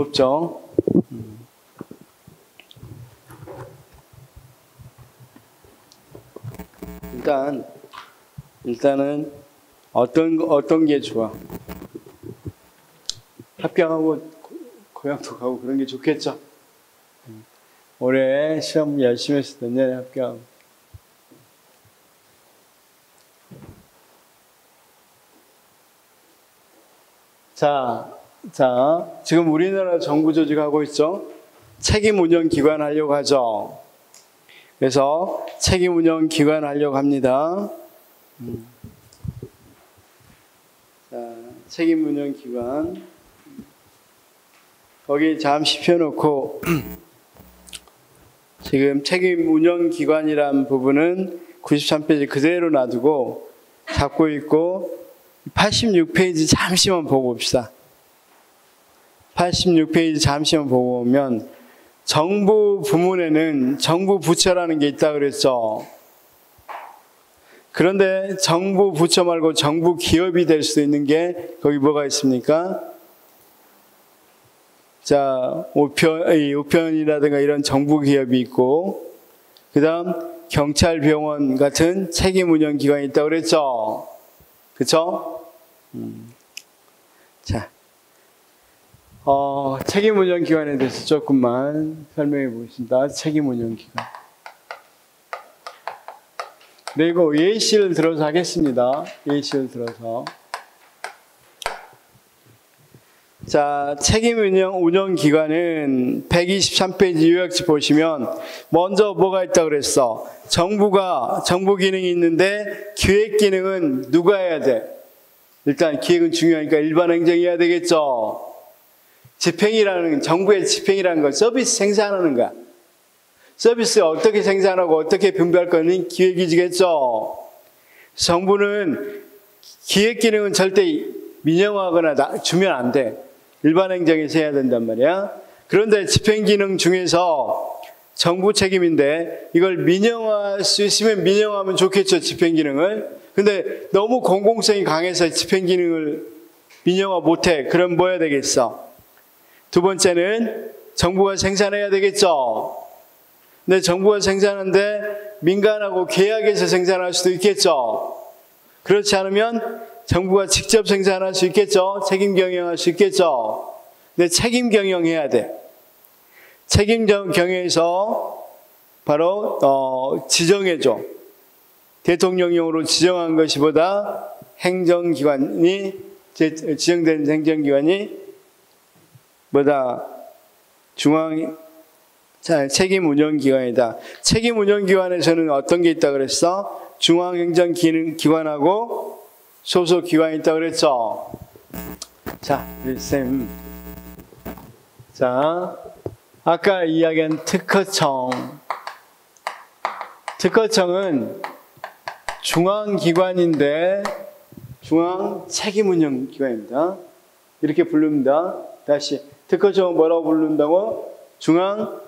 없죠. 일단은 어떤 게 좋아? 합격하고 고향도 가고 그런 게 좋겠죠. 올해 시험 열심히 했을 때 내년에 합격하고. 자, 지금 우리나라 정부 조직하고 있죠. 책임 운영 기관 하려고 하죠. 그래서 책임 운영 기관 하려고 합니다. 자, 책임 운영 기관. 거기 잠시 펴놓고 지금 책임 운영 기관이란 부분은 93페이지 그대로 놔두고 잡고 있고 86페이지 잠시만 보고 봅시다. 86페이지 잠시만 보고 보면 정부 부문에는 정부 부처라는 게 있다고 그랬죠. 그런데 정부 부처 말고 정부 기업이 될 수도 있는 게 거기 뭐가 있습니까? 자, 우편이라든가 이런 정부 기업이 있고, 그 다음 경찰, 병원 같은 책임 운영 기관이 있다고 그랬죠. 그쵸? 자, 책임 운영 기관에 대해서 조금만 설명해 보겠습니다. 책임 운영 기관. 그리고 예시를 들어서 하겠습니다. 예시를 들어서. 자, 책임 운영 기관은 123페이지 요약지 보시면 먼저 뭐가 있다고 그랬어? 정부 기능이 있는데 기획 기능은 누가 해야 돼? 일단 기획은 중요하니까 일반 행정이 해야 되겠죠. 정부의 집행이라는 건 서비스 생산하는 거야. 서비스 어떻게 생산하고 어떻게 분배할 거는 기획이지겠죠. 정부는 기획 기능은 절대 민영화하거나 주면 안 돼. 일반 행정에서 해야 된단 말이야. 그런데 집행 기능 중에서 정부 책임인데 이걸 민영화할 수 있으면 민영화하면 좋겠죠, 집행 기능을. 근데 너무 공공성이 강해서 집행 기능을 민영화 못해. 그럼 뭐 해야 되겠어? 두 번째는 정부가 생산해야 되겠죠. 근데 정부가 생산하는데 민간하고 계약해서 생산할 수도 있겠죠. 그렇지 않으면 정부가 직접 생산할 수 있겠죠. 책임 경영할 수 있겠죠. 근데 책임 경영해야 돼. 책임 경영에서 바로 지정해줘. 대통령령으로 지정한 것이보다 행정기관이 지정된 행정기관이 뭐다? 책임 운영기관이다. 책임 운영기관에서는 어떤 게 있다고 그랬어? 중앙행정기관하고 소속기관이 있다고 그랬죠? 자, 쌤. 자, 아까 이야기한 특허청. 특허청은 중앙기관인데 중앙 책임운영기관입니다. 이렇게 부릅니다. 다시 특허청은 뭐라고 부른다고? 중앙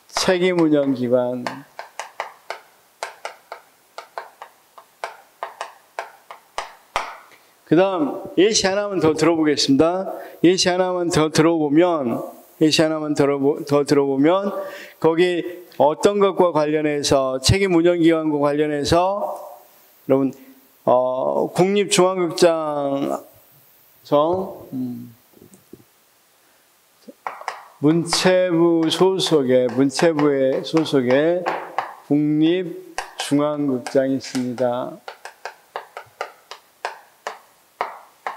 책임운영기관. 그 다음 예시 하나만 더 들어보겠습니다. 예시 하나만 더 들어보면 거기 어떤 것과 관련해서 책임운영기관과 관련해서 여러분 국립중앙극장 문체부의 소속에 국립중앙극장이 있습니다.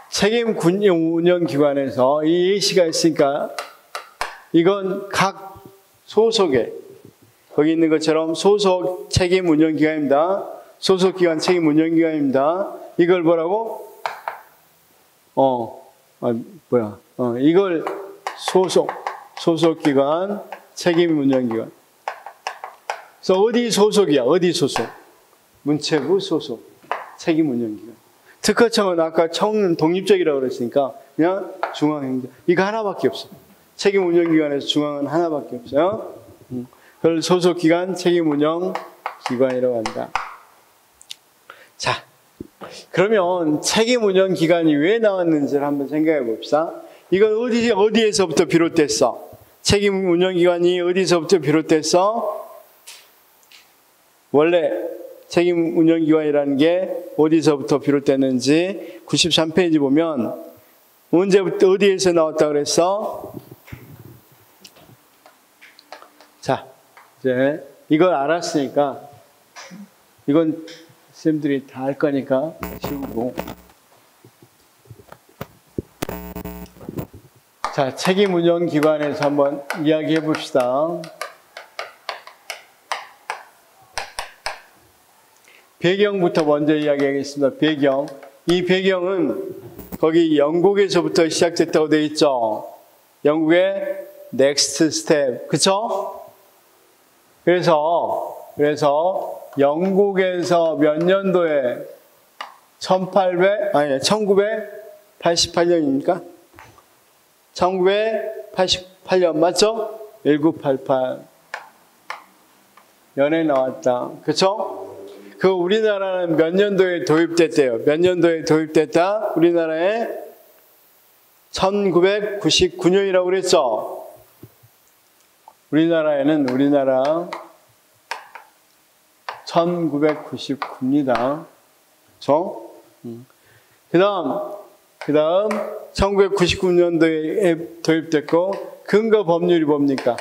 책임 운영기관에서 이 예시가 있으니까 이건 각 소속에 거기 있는 것처럼 소속 책임 운영기관입니다. 소속기관 책임 운영기관입니다. 이걸 뭐라고? 이걸 소속기관 책임 운영기관. 그래서 어디 소속이야? 어디 소속? 문체부 소속 책임 운영기관. 특허청은 아까 청은 독립적이라고 그랬으니까 그냥 중앙행정. 이거 하나밖에 없어. 책임 운영기관에서 중앙은 하나밖에 없어요. 그걸 소속기관 책임운영기관이라고 한다. 자, 그러면 책임운영기관이 왜 나왔는지를 한번 생각해 봅시다. 이건 어디에서부터 비롯됐어? 책임 운영기관이 어디서부터 비롯됐어? 원래 책임 운영기관이라는 게 어디서부터 비롯됐는지 93페이지 보면 언제부터 어디에서 나왔다고 그랬어? 자, 이제 이걸 알았으니까 이건 쌤들이 다 할 거니까 지우고. 자, 책임 운영 기관에서 한번 이야기해 봅시다. 배경부터 먼저 이야기하겠습니다. 배경. 이 배경은 거기 영국에서부터 시작됐다고 되어 있죠. 영국의 넥스트 스텝. 그쵸? 그래서 영국에서 몇 년도에 1988년입니까? 1988년 맞죠? 1988 년에 나왔다. 그쵸? 그 우리나라는 몇 년도에 도입됐대요? 몇 년도에 도입됐다? 우리나라에 1999년이라고 그랬죠? 우리나라 1999입니다. 그렇죠? 그 다음 1999년도에 도입됐고 근거 법률이 뭡니까?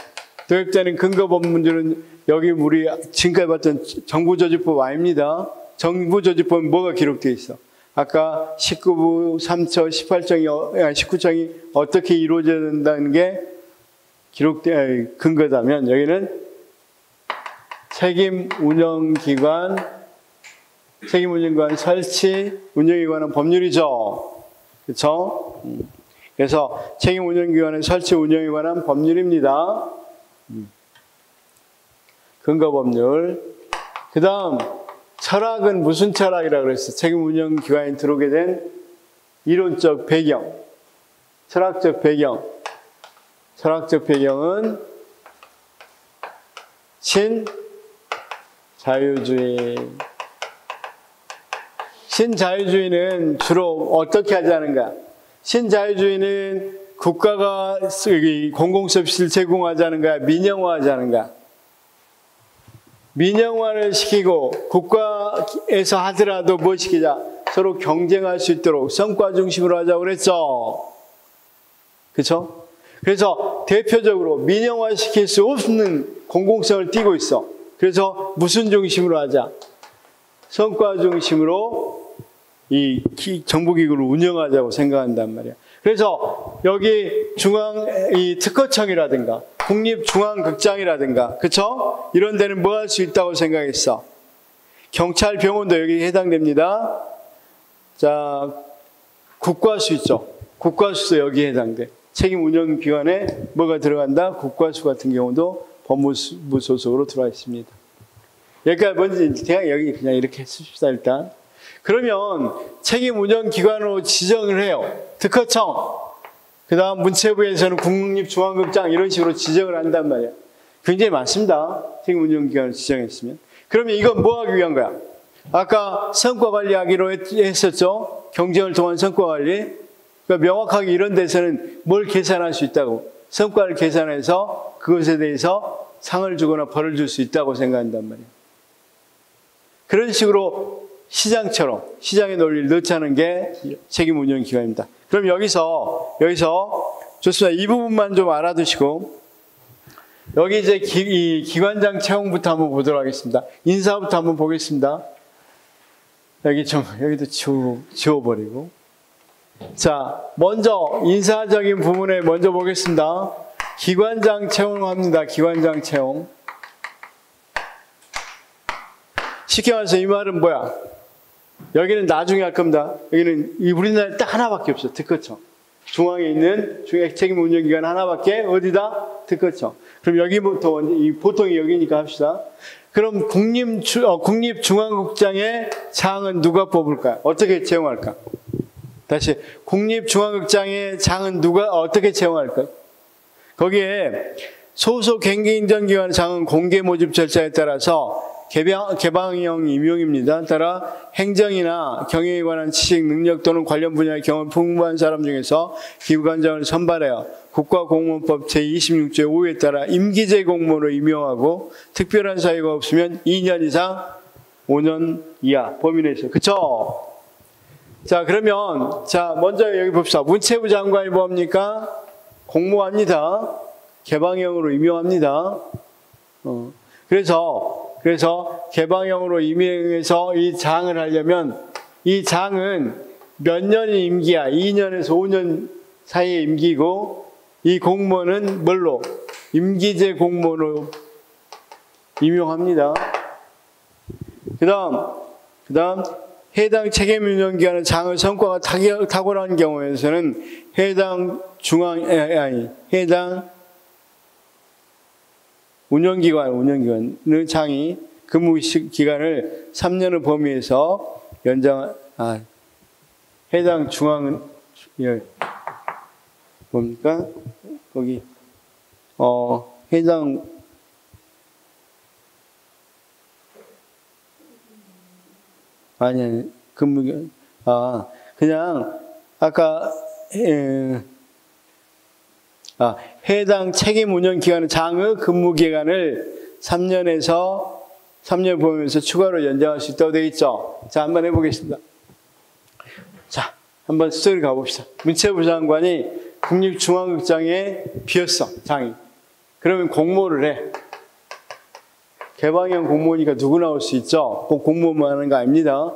도입되는 근거 법률은 여기 우리 지금까지 봤던 정부조직법 아닙니다. 정부조직법은 뭐가 기록되어 있어? 아까 19부 3처 19청이 어떻게 이루어져야 된다는 게 근거다면 여기는 책임 운영기관 설치, 운영에 관한 법률이죠. 그렇죠? 그래서 책임 운영기관의 설치, 운영에 관한 법률입니다. 근거 법률. 그 다음 철학은 무슨 철학이라고 그랬어? 책임 운영기관에 들어오게 된 이론적 배경, 철학적 배경. 철학적 배경은 신자유주의. 신자유주의는 주로 어떻게 하자는가? 신자유주의는 국가가 공공서비스를 제공하자는가? 민영화하자는가? 민영화를 시키고 국가에서 하더라도 뭐 시키자? 서로 경쟁할 수 있도록 성과 중심으로 하자고 그랬죠. 그렇죠? 그래서 대표적으로 민영화시킬 수 없는 공공성을 띠고 있어. 그래서 무슨 중심으로 하자? 성과 중심으로 이 정부기구를 운영하자고 생각한단 말이야. 그래서 여기 이 특허청이라든가 국립중앙극장이라든가 그쵸? 이런 데는 뭐 할 수 있다고 생각했어? 경찰, 병원도 여기 해당됩니다. 자, 국과수 있죠? 국과수도 여기에 해당돼. 책임 운영 기관에 뭐가 들어간다? 국과수 같은 경우도 법무부 소속으로 들어와 있습니다. 여기까지 뭔지 그냥 여기 그냥 이렇게 씁시다 일단. 그러면 책임 운영 기관으로 지정을 해요. 특허청. 그 다음 문체부에서는 국립중앙극장 이런 식으로 지정을 한단 말이야. 굉장히 많습니다. 책임 운영 기관을 지정했으면. 그러면 이건 뭐 하기 위한 거야? 아까 성과관리하기로 했었죠. 경쟁을 통한 성과관리. 그러니까 명확하게 이런 데서는 뭘 계산할 수 있다고. 성과를 계산해서 그것에 대해서 상을 주거나 벌을 줄 수 있다고 생각한단 말이에요. 그런 식으로 시장처럼 시장의 논리를 넣자는 게 책임 운영 기관입니다. 그럼 여기서 좋습니다. 이 부분만 좀 알아두시고 여기 이제 이 기관장 채용부터 한번 보도록 하겠습니다. 인사부터 한번 보겠습니다. 여기도 지워버리고. 자, 먼저 인사적인 부분에 먼저 보겠습니다. 기관장 채용합니다. 기관장 채용. 쉽게 말해서 이 말은 뭐야? 여기는 나중에 할 겁니다. 여기는 우리나라에 딱 하나밖에 없어. 특허청. 중앙에 있는 책임 운영기관 하나밖에 어디다? 특허청. 그럼 여기부터 보통이 여기니까 합시다. 그럼 국립중앙극장의 장은 누가 뽑을까요? 어떻게 채용할까? 다시 국립중앙극장의 장은 어떻게 채용할까요? 거기에 소속 행정기관 장은 공개 모집 절차에 따라서 개방형 임용입니다. 따라 행정이나 경영에 관한 지식, 능력 또는 관련 분야의 경험 풍부한 사람 중에서 기관장을 선발하여 국가공무원법 제26조 5호에 따라 임기제 공무원으로 임용하고 특별한 사유가 없으면 2년 이상 5년 이하 범위 내에서. 그쵸? 자, 그러면 자 먼저 여기 봅시다. 문체부 장관이 뭡니까? 공모합니다. 개방형으로 임용합니다. 그래서 개방형으로 임명해서 이 장을 하려면 이 장은 몇 년이 임기야? 2년에서 5년 사이에 임기고 이 공무원은 뭘로? 임기제 공무원으로 임용합니다. 그 다음 해당 책임 운영 기관의 장의 성과가 탁월한 경우에서는 해당 운영기관의 장이 근무 기간을 3년의 범위에서 해당 중앙은 뭡니까? 거기 해당 아니 근무기간 그냥 아까 해당 책임 운영 기관의 장의 근무 기간을 3년에서 3년 범위에서 추가로 연장할 수 있다고 되어 있죠. 자, 한번 해보겠습니다. 자, 한번 스토리 가봅시다. 문체부 장관이 국립중앙극장에 비었어, 장이. 그러면 공모를 해. 개방형 공모니까 누구나 올 수 있죠. 꼭 공모만 하는 거 아닙니다.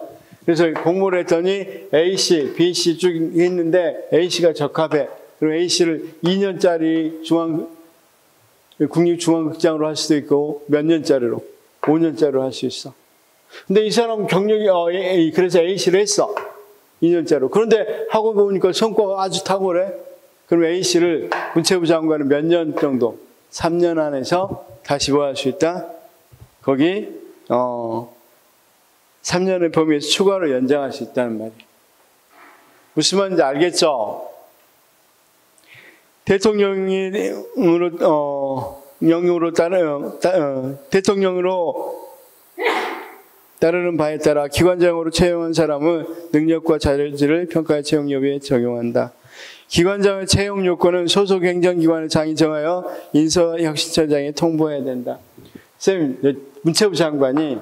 그래서 공모를 했더니 A씨, B씨 쭉 했는데 A씨가 적합해. 그럼 A씨를 2년짜리 국립중앙극장으로 할 수도 있고 몇 년짜리로? 5년짜리로 할 수 있어. 근데 이 사람 경력이 그래서 A씨를 했어. 2년짜리로. 그런데 하고 보니까 성과가 아주 탁월해. 그럼 A씨를 문체부 장관은 몇 년 정도? 3년 안에서 다시 뭐 할 수 있다? 거기 3년의 범위에서 추가로 연장할 수 있다는 말이에요. 무슨 말인지 알겠죠? 대통령으로 따르는 바에 따라 기관장으로 채용한 사람은 능력과 자질을 평가의 채용 여부에 적용한다. 기관장의 채용 요건은 소속 행정기관의 장이 정하여 인사혁신처장에 통보해야 된다. 선생님, 문체부 장관이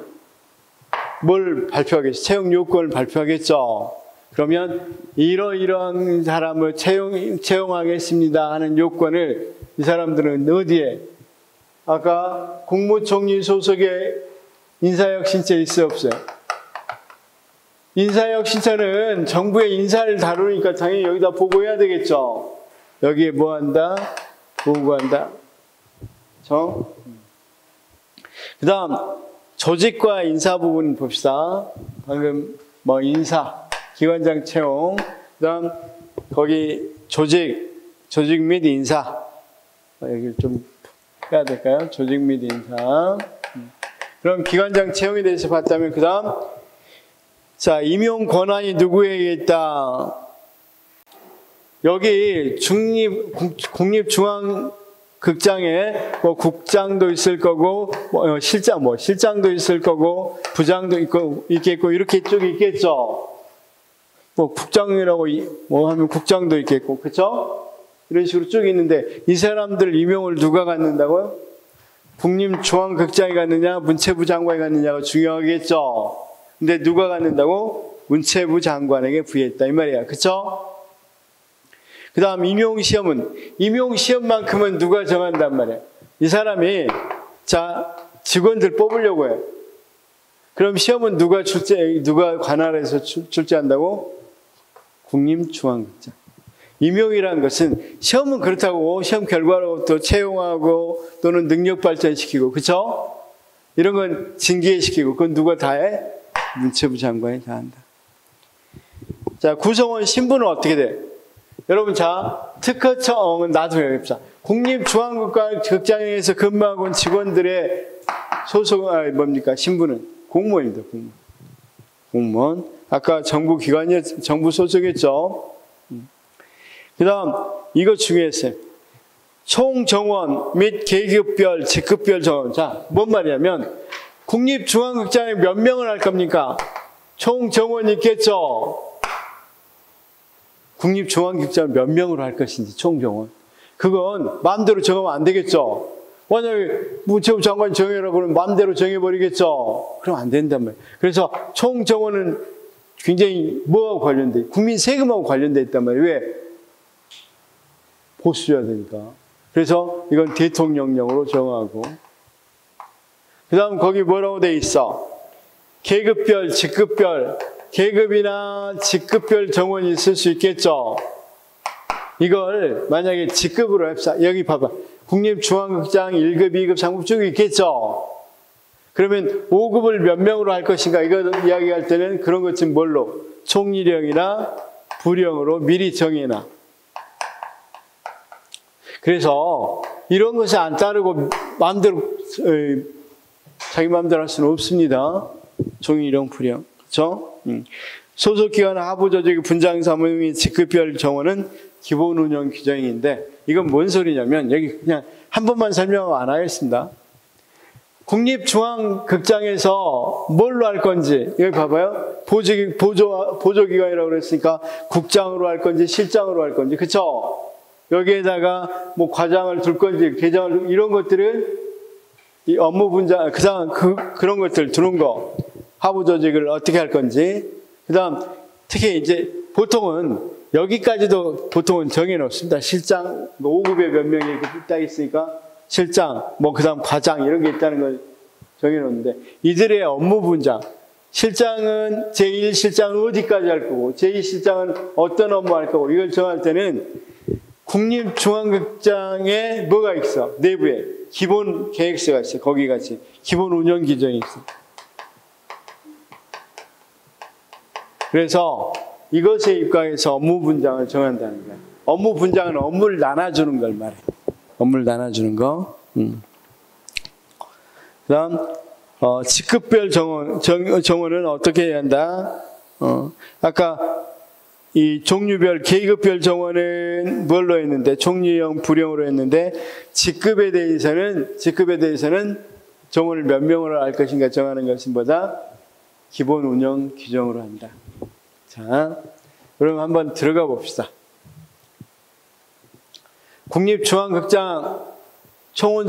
뭘 발표하겠죠? 채용 요건을 발표하겠죠. 그러면 이러이러한 사람을 채용하겠습니다 하는 요건을 이 사람들은 어디에? 아까 국무총리 소속의 인사혁신처에 있어요, 없어요? 인사혁신처는 정부의 인사를 다루니까 당연히 여기다 보고해야 되겠죠. 여기에 뭐 한다? 보고한다. 그 다음 조직과 인사 부분 봅시다. 방금 뭐 인사, 기관장 채용, 그 다음 거기 조직 및 인사. 여기 좀 해야 될까요? 조직 및 인사. 그럼 기관장 채용에 대해서 봤다면 그 다음 자, 임용 권한이 누구에게 있다? 여기 국립중앙극장에 뭐 국장도 있을 거고, 실장도 있을 거고, 부장도 있겠고, 이렇게 쭉 있겠죠? 뭐 국장이라고 하면 국장도 있겠고, 그쵸? 이런 식으로 쭉 있는데, 이 사람들 임용을 누가 갖는다고요? 국립중앙극장이 갖느냐, 문체부 장관이 갖느냐가 중요하겠죠? 근데 누가 갖는다고? 문체부 장관에게 부여했다. 이 말이야. 그쵸? 그 다음 임용시험만큼은 누가 정한단 말이야. 이 사람이, 직원들 뽑으려고 해. 그럼 시험은 누가 관할해서 출제한다고? 국립중앙극장. 임용이라는 것은 시험은 그렇다고 시험 결과로 또 채용하고 또는 능력 발전시키고, 그쵸? 이런 건 징계시키고, 그건 누가 다 해? 문체부 장관이 다 한다. 자, 구성원 신분은 어떻게 돼? 여러분, 특허청은 나도 해봅시다. 국립중앙극장에서 근무하고 온 직원들의 신분은? 공무원입니다, 공무원. 아까 정부 소속이었죠. 그 다음, 이거 중요했어요. 총 정원 및 계급별, 직급별 정원. 자, 뭔 말이냐면, 국립중앙극장에 몇 명을 할 겁니까? 총 정원이 있겠죠? 국립중앙극장 몇 명으로 할 것인지 총 정원. 그건 마음대로 정하면 안 되겠죠? 만약에 문체부 장관이 정해라 그러면 마음대로 정해버리겠죠? 그럼 안 된단 말이에요. 그래서 총 정원은 굉장히 뭐하고 관련돼? 국민 세금하고 관련돼 있단 말이에요. 왜? 보수줘야 되니까. 그래서 이건 대통령령으로 정하고. 그 다음 거기 뭐라고 돼 있어? 계급별, 직급별, 계급이나 직급별 정원이 있을 수 있겠죠? 이걸 만약에 직급으로 합시다. 여기 봐봐. 국립중앙극장 1급, 2급, 3급 쭉 있겠죠? 그러면 5급을 몇 명으로 할 것인가? 이거 이야기할 때는 그런 것 좀 뭘로? 총리령이나 부령으로 미리 정해놔. 그래서 이런 것을 안 따르고 마음대로 자기 마음대로 할 수는 없습니다. 총리령, 부령. 그렇죠? 소속기관 하부조직 분장사무의 직급별 정원은 기본 운영 규정인데 이건 뭔 소리냐면 여기 그냥 한 번만 설명하고 안 하겠습니다. 국립중앙극장에서 뭘로 할 건지 여기 봐봐요. 보조기관이라고 그랬으니까 국장으로 할 건지 실장으로 할 건지 그쵸? 여기에다가 뭐 과장을 둘 건지 계장을 이런 것들은 이 업무 분장 그런 것들 두는 거 하부조직을 어떻게 할 건지 그 다음 특히 이제 보통은 여기까지도 보통은 정해놓습니다. 실장, 5급에 몇 명이 이렇게 딱 있으니까 실장, 그 다음 과장 이런 게 있다는 걸 정해놓는데 이들의 업무 분장, 실장은 제1실장은 어디까지 할 거고 제2실장은 어떤 업무 할 거고 이걸 정할 때는 국립중앙극장에 뭐가 있어? 내부에 기본 계획서가 있어. 거기 같이 기본 운영 규정이 있어. 그래서 이것에 입각해서 업무 분장을 정한다는 거야. 업무 분장은 업무를 나눠주는 걸 말해. 업무를 나눠주는 거. 그다음 직급별 정원은 어떻게 해야 한다? 아까 이 종류별 계급별 정원은 뭘로 했는데 총리형, 부령으로 했는데 직급에 대해서는 정원을 몇 명으로 할 것인가 정하는 것은 보다 기본 운영 규정으로 한다. 자, 그럼 한번 들어가 봅시다. 국립중앙극장 정원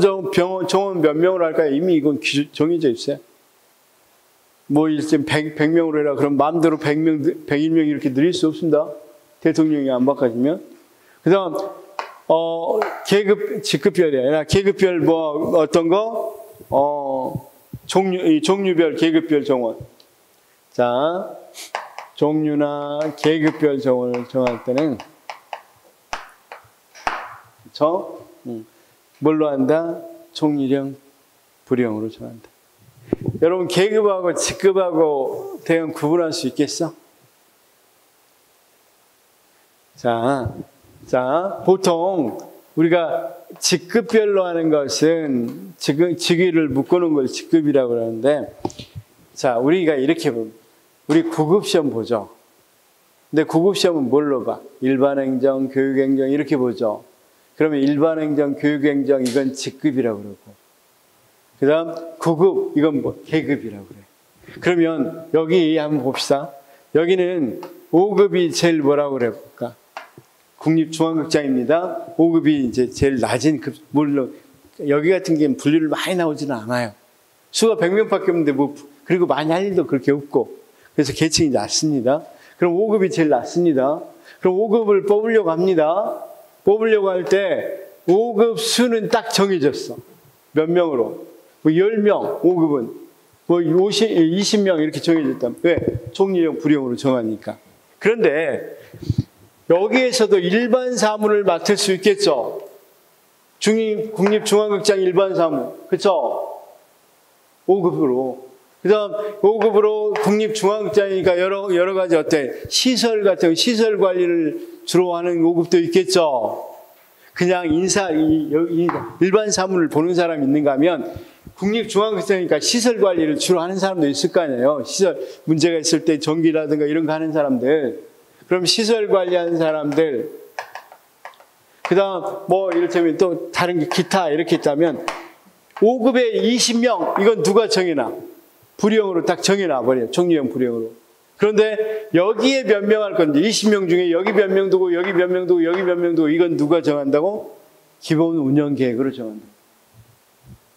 몇 명으로 할까요? 이미 이건 정해져 있어요. 뭐 일단 100명으로 해라. 그럼 마음대로 100명, 101명 이렇게 늘릴 수 없습니다. 대통령이 안 바꿔주면. 그 다음 직급별이 아니라 계급별 어떤 거? 종류별 계급별 정원. 자, 종류나 계급별 정원을 정할 때는 그렇죠? 뭘로 한다? 총리령, 부령으로 정한다. 여러분 계급하고 직급하고 대응 구분할 수 있겠어? 자, 보통 우리가 직급별로 하는 것은 직위를 묶어놓은 걸 직급이라고 그러는데, 자, 우리가 이렇게 보면 우리 9급 시험 보죠. 근데 9급 시험은 뭘로 봐? 일반행정, 교육행정 이렇게 보죠. 그러면 일반행정, 교육행정 이건 직급이라고 그러고 그 다음 9급 이건 계급이라고 그래. 그러면 여기 한번 봅시다. 여기는 5급이 제일 뭐라고 그럴까? 국립중앙극장입니다. 5급이 이제 제일 낮은 급, 물론 여기 같은 경우는 분류를 많이 나오지는 않아요. 수가 100명밖에 없는데 그리고 많이 할 일도 그렇게 없고 그래서 계층이 낮습니다. 그럼 5급이 제일 낮습니다. 그럼 5급을 뽑으려고 합니다. 뽑으려고 할 때 5급 수는 딱 정해졌어. 몇 명으로? 10명, 5급은. 20명 이렇게 정해졌다. 왜? 총리령, 부령으로 정하니까. 그런데 여기에서도 일반 사무를 맡을 수 있겠죠? 국립중앙극장 일반 사무. 그쵸? 5급으로. 그 다음 5급으로 국립중앙극장이니까 여러 가지 시설 같은 시설 관리를 주로 하는 5급도 있겠죠. 그냥 일반 사무를 보는 사람이 있는가 하면 국립중앙극장이니까 시설 관리를 주로 하는 사람도 있을 거 아니에요. 시설 문제가 있을 때 전기라든가 이런 거 하는 사람들. 그럼 시설 관리하는 사람들. 그 다음 이를테면 또 다른 게 기타 이렇게 있다면 5급에 20명, 이건 누가 정해놔? 불이형으로 딱 정해놔 버려요. 종류형 불이형으로. 그런데 여기에 몇 명 할 건지, 20명 중에 여기 몇 명 두고, 여기 몇 명 두고, 여기 몇 명 두고, 이건 누가 정한다고? 기본 운영 계획으로 정한다.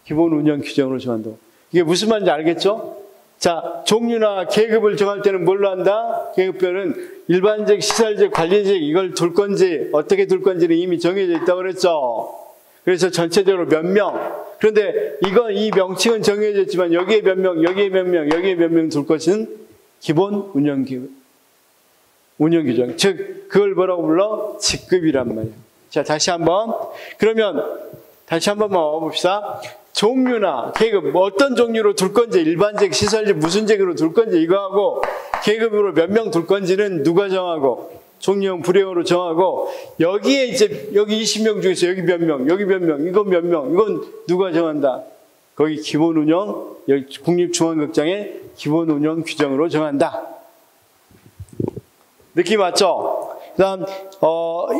기본 운영 규정으로 정한다고. 이게 무슨 말인지 알겠죠? 자, 종류나 계급을 정할 때는 뭘로 한다? 계급별은 일반적, 시설적, 관리적, 이걸 둘 건지, 어떻게 둘 건지는 이미 정해져 있다고 그랬죠? 그래서 전체적으로 몇 명. 그런데 이 명칭은 정해져 있지만 여기에 몇 명, 여기에 몇 명, 여기에 몇 명 둘 것은 기본 운영 규정. 즉, 그걸 뭐라고 불러? 직급이란 말이에요. 자, 다시 한번 봅시다. 종류나 계급, 어떤 종류로 둘 건지, 일반적, 시설적, 무슨적으로 둘 건지, 이거하고 계급으로 몇 명 둘 건지는 누가 정하고, 종류형, 불형으로 정하고, 여기에 이제, 여기 20명 중에서 여기 몇 명, 여기 몇 명, 이건 몇 명, 이건 누가 정한다? 거기 기본 운영, 여기 국립중앙극장의 기본 운영 규정으로 정한다. 느낌 맞죠? 그 다음,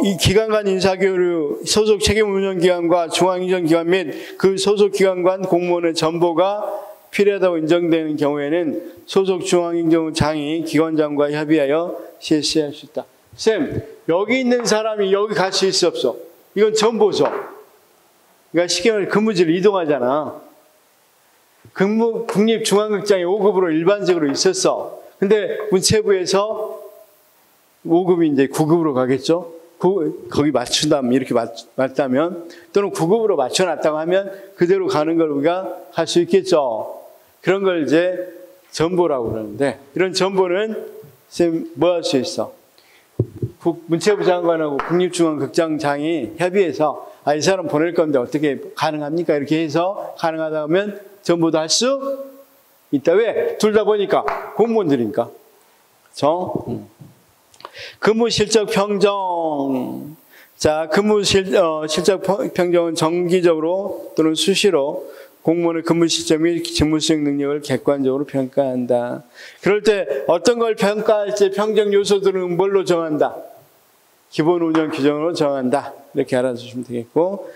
이 기관 간 인사교류, 소속 책임 운영기관과 중앙행정기관 및 그 소속 기관 간 공무원의 전보가 필요하다고 인정되는 경우에는 소속 중앙행정장이 기관장과 협의하여 실시할 수 있다. 쌤, 여기 있는 사람이 여기 갈 수 있어, 없어? 이건 전보죠. 그러니까 쉽게 말해 근무지를 이동하잖아. 국립중앙극장이 5급으로 일반적으로 있었어. 근데 문체부에서 5급이 이제 9급으로 가겠죠? 거기 맞춘다면, 이렇게 맞다면, 또는 9급으로 맞춰놨다고 하면 그대로 가는 걸 우리가 할 수 있겠죠? 그런 걸 이제 전보라고 그러는데, 이런 전보는 쌤, 뭐 할 수 있어? 문체부 장관하고 국립중앙극장장이 협의해서, 이 사람 보낼 건데 어떻게 가능합니까? 이렇게 해서 가능하다 하면 전보도 할 수 있다. 왜? 둘 다 보니까 공무원들이니까. 그렇죠? 근무 실적 평정. 자, 근무 실적 평정은 정기적으로 또는 수시로 공무원의 근무 실적 및 직무 수행 능력을 객관적으로 평가한다. 그럴 때 어떤 걸 평가할지 평정 요소들은 뭘로 정한다? 기본 운영 규정으로 정한다. 이렇게 알아주시면 되겠고.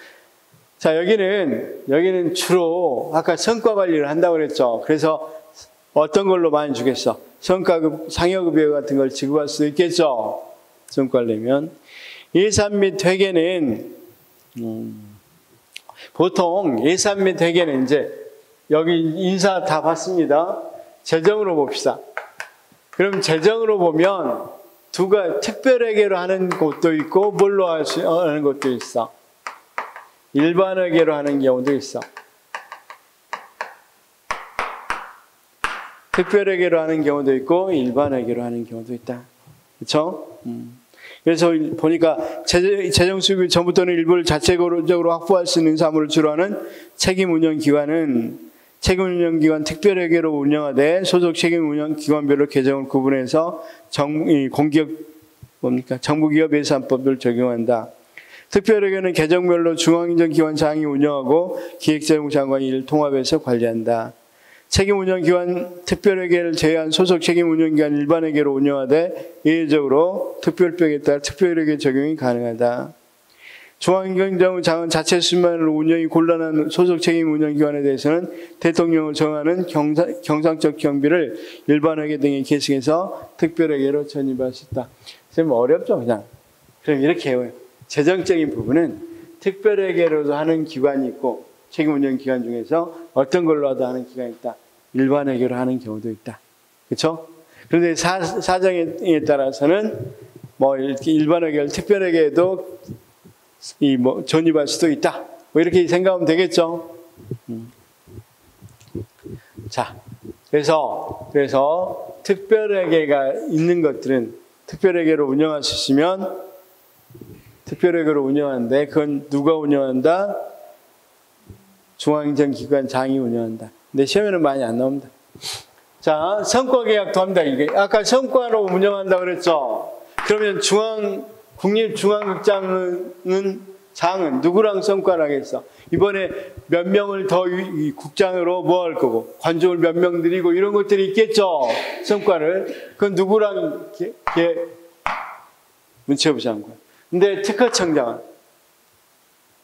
자, 여기는 주로 아까 성과 관리를 한다고 그랬죠. 그래서 어떤 걸로 많이 주겠어? 성과급, 상여급여 같은 걸 지급할 수도 있겠죠. 성과를 내면. 예산 및 회계는, 보통 예산 및 회계는 이제 여기 인사 다 봤습니다. 재정으로 봅시다. 그럼 재정으로 보면 특별회계로 하는 곳도 있고, 뭘로 하는 것도 있어. 일반회계로 하는 경우도 있어. 특별회계로 하는 경우도 있고 일반회계로 하는 경우도 있다. 그렇죠? 그래서 보니까 재정 수입 전부터는 일부를 자체적으로 확보할 수 있는 사무를 주로 하는 책임 운영 기관은 책임 운영 기관 특별회계로 운영하되 소속 책임 운영 기관별로 계정을 구분해서 정부기업 예산법을 적용한다. 특별회계는 계정별로 중앙행정기관장이 운영하고 기획재정장관이 이를 통합해서 관리한다. 책임운영기관 특별회계를 제외한 소속 책임운영기관 일반회계로 운영하되 예외적으로 특별법에 따라 특별회계 적용이 가능하다. 중앙행정장은 자체 수만으로 운영이 곤란한 소속 책임운영기관에 대해서는 대통령을 정하는 경상적 경비를 일반회계 등에 계승해서 특별회계로 전입할 수 있다. 좀 어렵죠, 그냥. 그럼 이렇게 해요. 재정적인 부분은 특별회계로도 하는 기관이 있고 책임운영기관 중에서 어떤 걸로 하는 기관이 있다. 일반회계로 하는 경우도 있다. 그렇죠? 그런데 사정에 따라서는 일반회계를 특별회계에도 전입할 수도 있다. 이렇게 생각하면 되겠죠? 자, 그래서 특별회계가 있는 것들은 특별회계로 운영할 수 있으면 특별회계로 운영하는데 그건 누가 운영한다? 중앙행정기관장이 운영한다. 근데 시험에는 많이 안 나옵니다. 자, 성과계약도 합니다. 이게 아까 성과로 운영한다고 그랬죠. 그러면 국립중앙극장은 누구랑 성과를 하겠어? 이번에 몇 명을 더 국장으로 뭐 할 거고 관중을 몇 명 들이고 이런 것들이 있겠죠. 성과를. 그건 누구랑 문체부 장관. 근데 특허청장은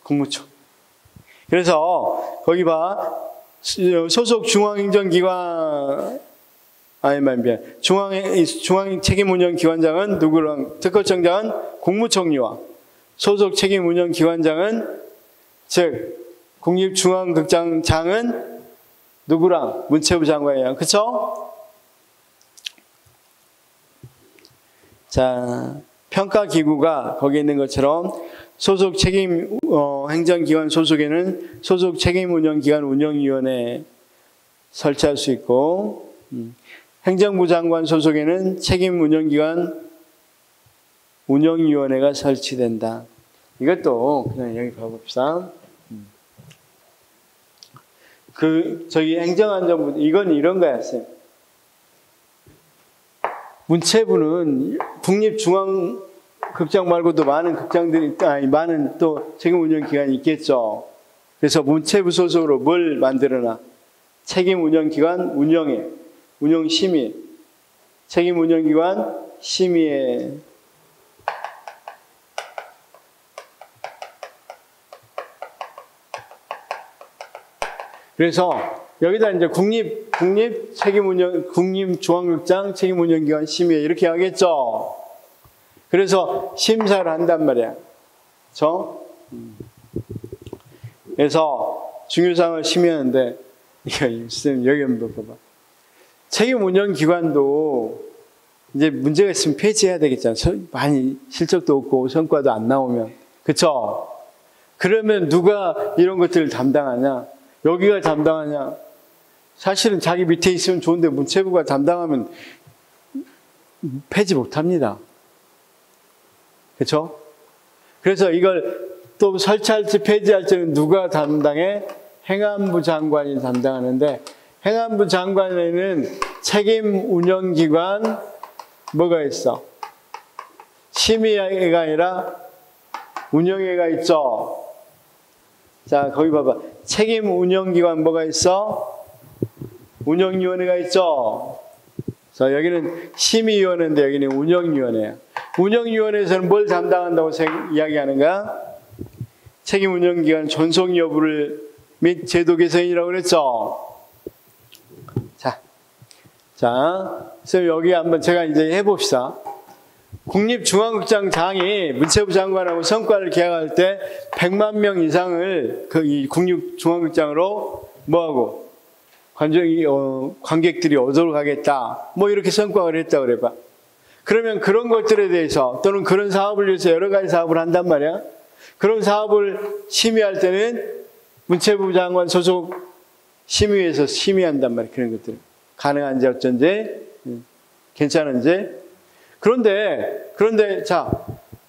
국무총. 그래서 거기 봐. 소속 중앙행정기관 중앙책임운영기관장은 누구랑, 특허청장은 국무총리와 소속 책임운영기관장은 즉 국립중앙극장장은 누구랑? 문체부 장관이랑. 그쵸? 자, 평가기구가 거기에 있는 것처럼 소속 책임 행정기관 소속에는 소속 책임운영기관 운영위원회 설치할 수 있고, 행정부 장관 소속에는 책임운영기관 운영위원회가 설치된다. 이것도 그냥 여기 봐봅시다. 저기 행정안전부, 이건 이런 거야, 쌤. 문체부는 국립중앙극장 말고도 많은 극장들이, 많은 또 책임운영기관이 있겠죠. 그래서 문체부 소속으로 뭘 만들어놔? 책임운영기관 운영회, 운영심의, 책임운영기관 심의회. 그래서 여기다 이제 국립중앙극장 책임운영기관 심의회 이렇게 하겠죠. 그래서 심사를 한단 말이야. 그렇죠? 그래서 중요사항을 심의하는데, 선생님 여기 한번 봐봐. 책임운영기관도 이제 문제가 있으면 폐지해야 되겠잖아. 많이 실적도 없고 성과도 안 나오면. 그렇죠? 그러면 누가 이런 것들을 담당하냐? 여기가 담당하냐? 사실은 자기 밑에 있으면 좋은데 문체부가 담당하면 폐지 못합니다. 그렇죠? 그래서 이걸 또 설치할지 폐지할지는 누가 담당해? 행안부 장관이 담당하는데, 행안부 장관에는 책임운영기관 뭐가 있어? 심의회가 아니라 운영회가 있죠. 자, 거기 봐봐. 책임운영기관 뭐가 있어? 운영위원회가 있죠. 자, 여기는 심의위원회인데 여기는 운영위원회야. 운영위원회에서는 뭘 담당한다고 이야기하는가? 책임운영기관 존속 여부를 및 제도 개선이라고 그랬죠. 자, 선생님 여기 한번 제가 이제 해봅시다. 국립중앙극장장이 문체부 장관하고 성과를 계약할 때 100만 명 이상을 이 국립중앙극장으로 뭐하고 관객들이 오도록 하겠다. 뭐 이렇게 성과를 했다 그래봐. 그러면 그런 것들에 대해서 또는 그런 사업을 위해서 여러 가지 사업을 한단 말이야. 그런 사업을 심의할 때는 문체부 장관 소속 심의회에서 심의한단 말이야. 그런 것들. 가능한지 어쩐지, 괜찮은지. 그런데 자,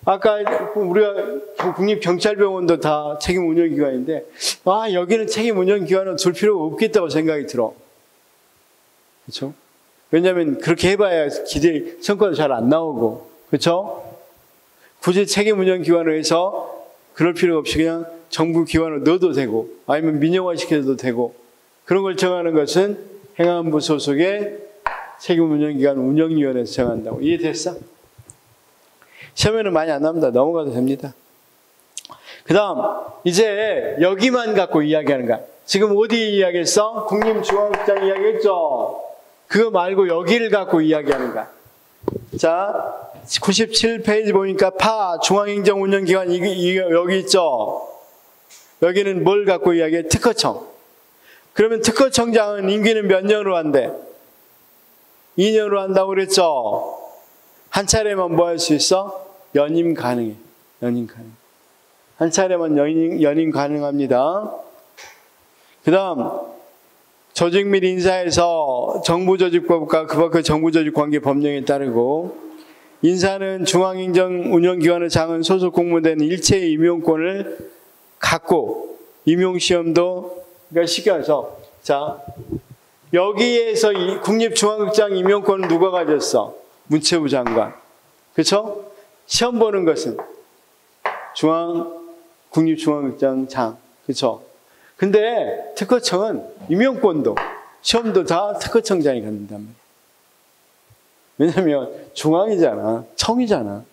아까 우리가 국립경찰병원도 다 책임운영기관인데, 여기는 책임운영기관은 둘 필요가 없겠다고 생각이 들어. 그렇죠? 왜냐하면 그렇게 해봐야 성과도 잘 안 나오고, 그렇죠? 굳이 책임운영기관을 해서 그럴 필요가 없이 그냥 정부 기관으로 넣어도 되고, 아니면 민영화시켜도 되고, 그런 걸 정하는 것은 행안부 소속의 책임운영기관 운영위원회에서 정한다고. 이해됐어? 시험에는 많이 안 나옵니다. 넘어가도 됩니다. 그 다음, 이제 여기만 갖고 이야기하는 거야. 지금 어디 이야기했어? 국립중앙극장 이야기했죠? 그거 말고 여기를 갖고 이야기하는 거야. 자, 97페이지 보니까 중앙행정운영기관 여기 있죠? 여기는 뭘 갖고 이야기해? 특허청. 그러면 특허청장은 임기는 몇 년으로 한대? 2년으로 한다고 그랬죠? 한 차례만 뭐 할 수 있어? 연임 가능해. 연임 가능. 한 차례만 연임 가능합니다. 그 다음, 조직 및 인사에서 정부조직법과 그 정부조직관계 법령에 따르고, 인사는 중앙행정운영기관의 장은 소속 공무원된 일체의 임용권을 갖고, 임용시험도 그러니까 시켜서, 자, 여기에서 이 국립중앙극장 임용권은 누가 가졌어? 문체부 장관. 그렇죠? 시험 보는 것은 국립중앙극장 장. 그렇죠? 근데 특허청은 임용권도 시험도 다 특허청장이 갖는단 말이야. 왜냐하면 중앙이잖아. 청이잖아.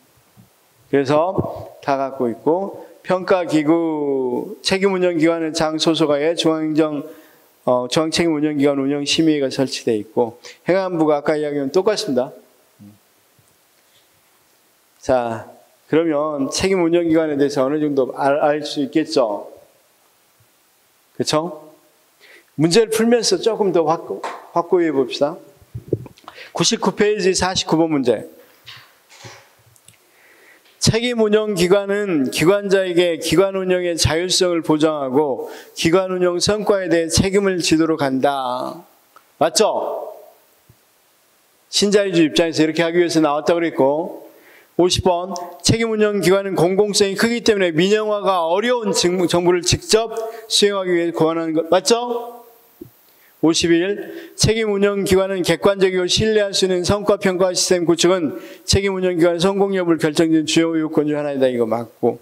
그래서 다 갖고 있고, 평가기구 책임운영기관은 장 소속하에 중앙책임운영기관 운영심의회가 설치되어 있고, 행안부가 아까 이야기한 똑같습니다. 자, 그러면 책임운영기관에 대해서 어느 정도 알 수 있겠죠? 그렇죠? 문제를 풀면서 조금 더 확고해 봅시다. 99페이지 49번 문제. 책임운영기관은 기관자에게 기관 운영의 자율성을 보장하고 기관 운영 성과에 대해 책임을 지도록 한다. 맞죠? 신자유주의 입장에서 이렇게 하기 위해서 나왔다고 그랬고, 50번 책임운영기관은 공공성이 크기 때문에 민영화가 어려운 정보를 직접 수행하기 위해 고안하는 것. 맞죠? 51. 책임운영기관은 객관적이고 신뢰할 수 있는 성과평가 시스템 구축은 책임운영기관 성공 여부를 결정짓는 주요 요건 중 하나이다. 이거 맞고.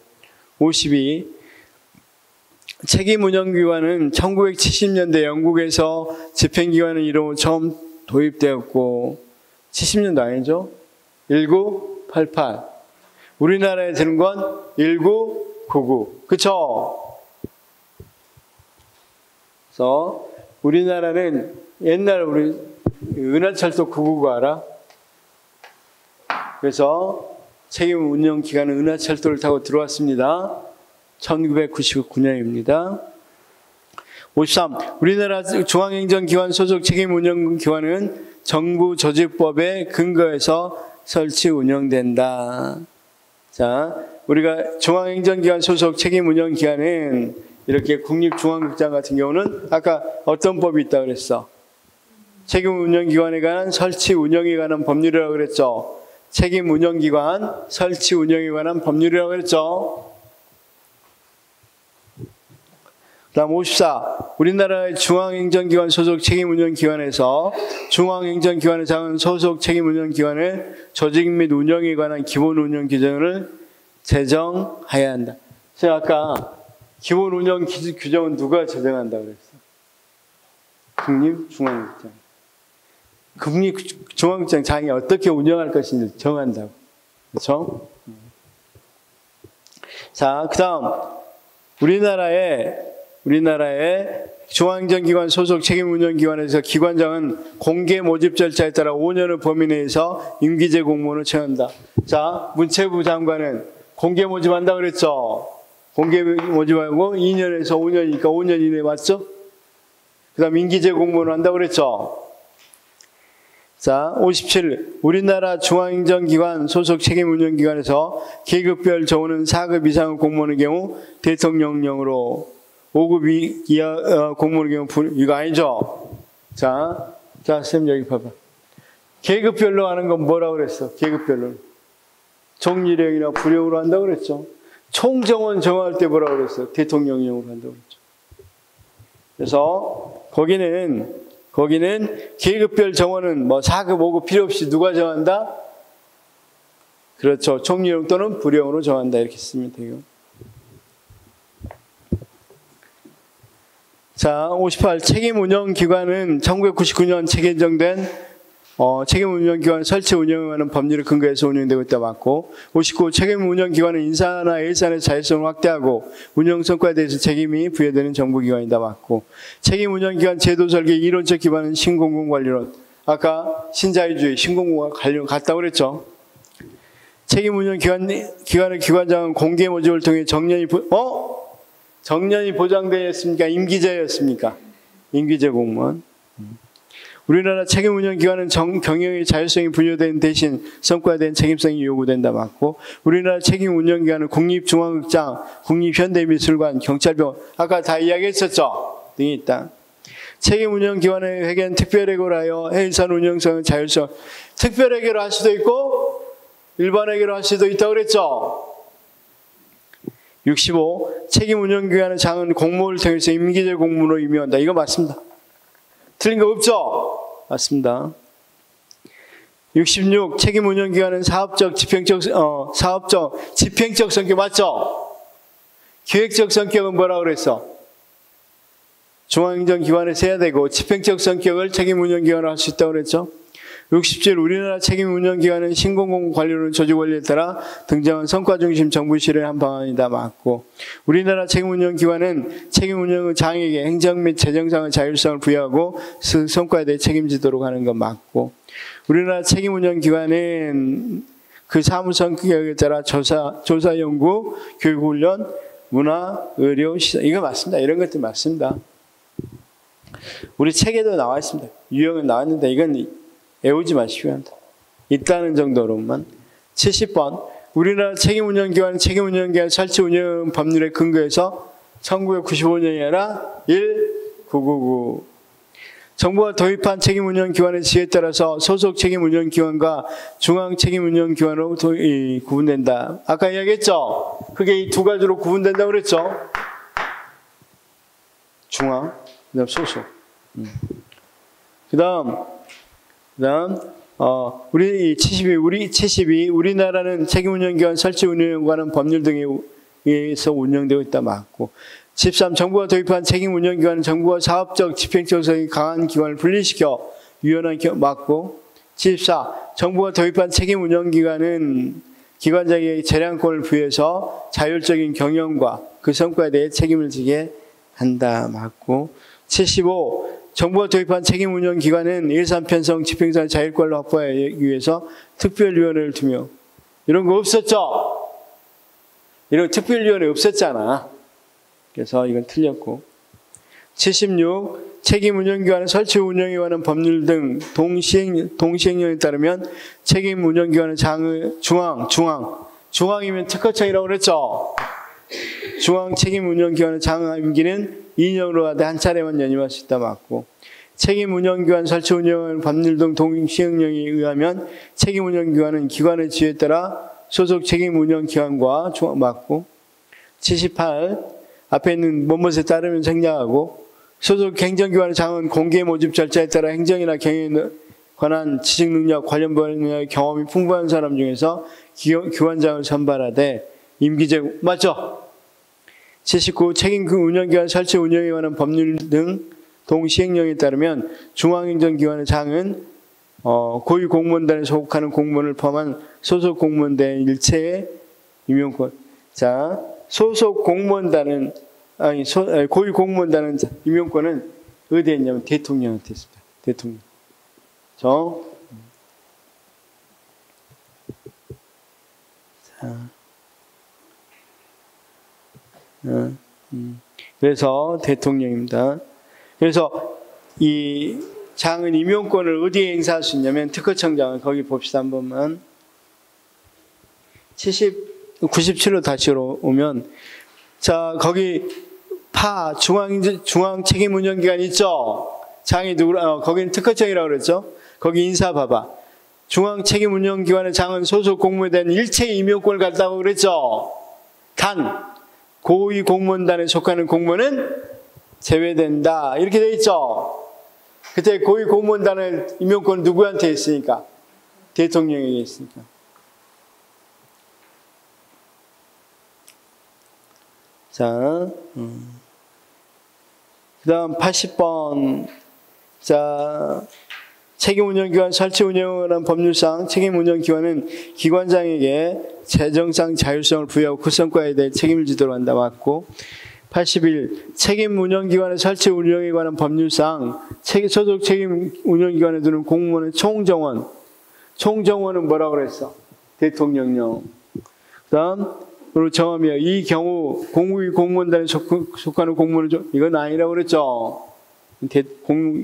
52. 책임운영기관은 1970년대 영국에서 집행기관의 이름으로 처음 도입되었고, 70년도 아니죠? 1988. 우리나라에 드는 건 1999. 그쵸? 그래서 우리나라는 옛날 우리 은하철도 999 알아? 그래서 책임운영기관은 은하철도를 타고 들어왔습니다. 1999년입니다. 53. 우리나라 중앙행정기관 소속 책임운영기관은 정부 조직법에 근거해서 설치 운영된다. 자, 우리가 중앙행정기관 소속 책임운영기관은 이렇게 국립중앙극장 같은 경우는 아까 어떤 법이 있다고 그랬어? 책임운영기관에 관한 설치 운영에 관한 법률이라고 그랬죠. 책임운영기관 설치 운영에 관한 법률이라고 그랬죠. 다음 54. 우리나라의 중앙행정기관 소속 책임운영기관에서 중앙행정기관의 장은 소속 책임운영기관의 조직 및 운영에 관한 기본 운영 규정을 제정해야 한다. 제가 아까 기본 운영 규정은 누가 제정한다고 그랬어? 국립중앙극장. 국립중앙극장장이 어떻게 운영할 것인지 정한다고. 그렇죠? 자, 그 다음 우리나라의 중앙행정기관 소속 책임운영기관에서 기관장은 공개 모집 절차에 따라 5년의 범위 내에서 임기제 공무원을 채운다. 자, 문체부 장관은 공개 모집한다고 그랬죠? 공개 모집하고 2년에서 5년이니까 5년 이내 맞죠? 그 다음 임기제 공무원을 한다고 그랬죠? 자, 57. 우리나라 중앙행정기관 소속 책임운영기관에서 계급별 정원은 4급 이상의 공무원의 경우 대통령령으로 5급 이하 공무원의 경우 이거 아니죠? 자, 선생님 여기 봐봐. 계급별로 하는 건 뭐라고 그랬어? 계급별로. 정리령이나 부령으로 한다고 그랬죠? 총정원 정할 때 뭐라고 그랬어요? 대통령령으로 한다고 그랬죠. 그래서 거기는 계급별 정원은 뭐 4급, 5급 필요 없이 누가 정한다? 그렇죠. 총리령 또는 부령으로 정한다. 이렇게 쓰면 돼요. 자, 58. 책임운영기관은 1999년 제정된 책임운영기관 설치 운영에 관한 법률을 근거해서 운영되고 있다 맞고, 59. 책임운영기관은 인사나 예산의 자율성을 확대하고 운영 성과에 대해서 책임이 부여되는 정부기관이다 맞고, 책임운영기관 제도 설계 이론적 기반은 신공공관리론. 아까 신자유주의 신공공관리론 같다고 그랬죠. 책임운영기관의 기관장은 공개 모집을 통해 정년이 보장되었습니까? 임기제였습니까? 임기제 공무원. 우리나라 책임운영기관은 경영의 자율성이 부여된 대신 성과에 대한 책임성이 요구된다 맞고, 우리나라 책임운영기관은 국립중앙극장, 국립현대미술관, 경찰병원 아까 다 이야기했었죠? 등이 있다. 책임운영기관의 회계는 특별회계로 하여 해산 운영성은 자율성. 특별회계로 할 수도 있고 일반회계로 할 수도 있다고 그랬죠? 65. 책임운영기관의 장은 공모를 통해서 임기제 공무원으로 임명한다. 이거 맞습니다. 틀린 거 없죠? 맞습니다. 66. 책임운영기관은 사업적, 집행적 성격 맞죠? 기획적 성격은 뭐라고 그랬어? 중앙행정기관에서 해야 되고, 집행적 성격을 책임운영기관으로 할 수 있다고 그랬죠? 60절 우리나라 책임 운영기관은 신공공 관리론 조직원리에 따라 등장한 성과중심 정부 실현의 한 방안이다. 맞고. 우리나라 책임 운영기관은 책임 운영의 장에게 행정 및 재정상의 자율성을 부여하고 성과에 대해 책임지도록 하는 건 맞고. 우리나라 책임 운영기관은 그 사무 성격에 따라 조사 연구, 교육훈련, 문화, 의료, 시설 이거 맞습니다. 이런 것들 맞습니다. 우리 책에도 나와 있습니다. 유형은 나왔는데 이건 외우지 마시기 바랍니다. 있다는 정도로만. 70번 우리나라 책임운영기관은 책임운영기관 설치운영 법률에 근거해서 1995년이 아니라 1999 정부가 도입한 책임운영기관의 지혜에 따라서 소속 책임운영기관과 중앙책임운영기관으로 구분된다. 아까 이야기했죠? 그게 이 두 가지로 구분된다고 그랬죠? 중앙, 그 다음 소속. 그 다음, 우리 72, 우리나라는 책임운영기관, 설치운영관은 법률 등에 의해서 운영되고 있다. 맞고. 13. 정부가 도입한 책임운영기관은 정부가 사업적 집행조성이 강한 기관을 분리시켜 유연한 맞고. 74. 정부가 도입한 책임운영기관은 기관장에게 재량권을 부여해서 자율적인 경영과 그 성과에 대해 책임을 지게 한다. 맞고. 75. 정부가 도입한 책임운영기관은 일산편성 집행상의 자율권을 확보하기 위해서 특별위원회를 두며 이런 거 없었죠? 이런 특별위원회 없었잖아. 그래서 이건 틀렸고. 76. 책임운영기관은 설치운영에 관한 법률 등 동시행령에 따르면 책임운영기관은 중앙이면 특허청이라고 그랬죠? 중앙 책임운영기관의 장 임기는 2년으로 하되 한 차례만 연임할 수 있다. 맞고. 책임운영기관 설치운영 법률 등 동시행령에 의하면 책임운영기관은 기관의 지위에 따라 소속 책임운영기관과 맞고. 78. 앞에 있는 뭐뭇에 따르면 생략하고 소속 행정기관의 장은 공개 모집 절차에 따라 행정이나 경영에 관한 지식 능력, 관련 분야의 경험이 풍부한 사람 중에서 기관장을 선발하되 임기제 맞죠? 79. 책임 운영기관 설치 운영에 관한 법률 등 동시행령에 따르면 중앙행정기관의 장은 고위공무원단에 속하는 공무원을 포함한 소속 공무원단 일체의 임용권. 자, 소속 공무원단은 고위공무원단은 임용권은 어디에 있냐면 대통령한테 있습니다. 대통령. 그래서 대통령입니다. 그래서 이 장은 임용권을 어디에 행사할 수 있냐면 특허청장은 거기 봅시다 한 번만. 97로 다시 오면 자 거기 중앙 책임운영기관 있죠? 장이 거기는 특허청이라고 그랬죠? 거기 인사 봐봐. 중앙 책임운영기관의 장은 소속 공무원에 대한 일체의 임용권을 갖다고 그랬죠? 단 고위 공무원단에 속하는 공무원은 제외된다. 이렇게 돼 있죠? 그때 고위 공무원단의 임용권은 누구한테 있으니까? 대통령에게 있으니까. 자, 그 다음 80번. 자, 책임운영기관 설치운영을 법률상 책임운영기관은 기관장에게 재정상 자율성을 부여하고 그 성과에 대해 책임을 지도록 한다. 맞고. 81. 책임운영기관의 설치운영에 관한 법률상 소속 책임운영기관에 두는 공무원의 총정원. 총정원은 뭐라고 그랬어? 대통령령. 그 다음 그리고 정함이야. 이 경우 공무원단에 속하는 공무원은 이건 아니라고 그랬죠?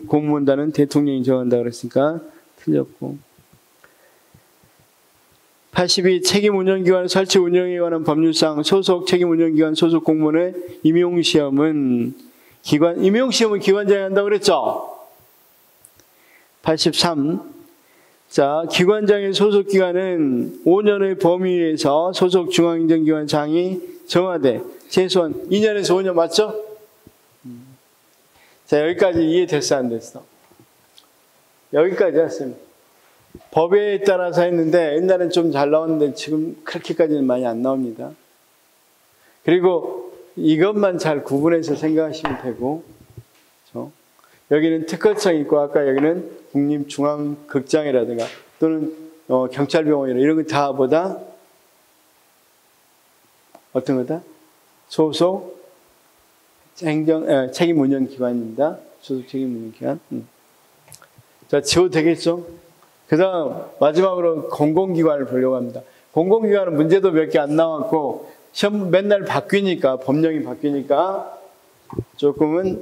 공무원단은 대통령이 정한다 그랬으니까 틀렸고. 82. 책임운영기관 설치 운영에 관한 법률상 소속 책임운영기관 소속 공무원의 임용시험은 임용시험은 기관장이 한다고 그랬죠? 83. 자, 기관장의 소속기관은 5년의 범위에서 소속 중앙행정기관 장이 정하되 최소한 2년에서 5년 맞죠? 자, 여기까지 이해됐어, 안 됐어? 여기까지 했습니다. 법에 따라서 했는데 옛날엔 좀 잘 나왔는데 지금 그렇게까지는 많이 안 나옵니다. 그리고 이것만 잘 구분해서 생각하시면 되고, 그렇죠? 여기는 특허청이 있고 아까 여기는 국립중앙극장이라든가 또는 경찰병원이나 이런 거 다 보다 어떤 거다? 소속 책임 운영 기관입니다. 소속 책임 운영 기관. 자, 지워도 되겠죠? 그 다음 마지막으로 공공기관을 보려고 합니다. 공공기관은 문제도 몇 개 안 나왔고 시험 맨날 바뀌니까 법령이 바뀌니까 조금은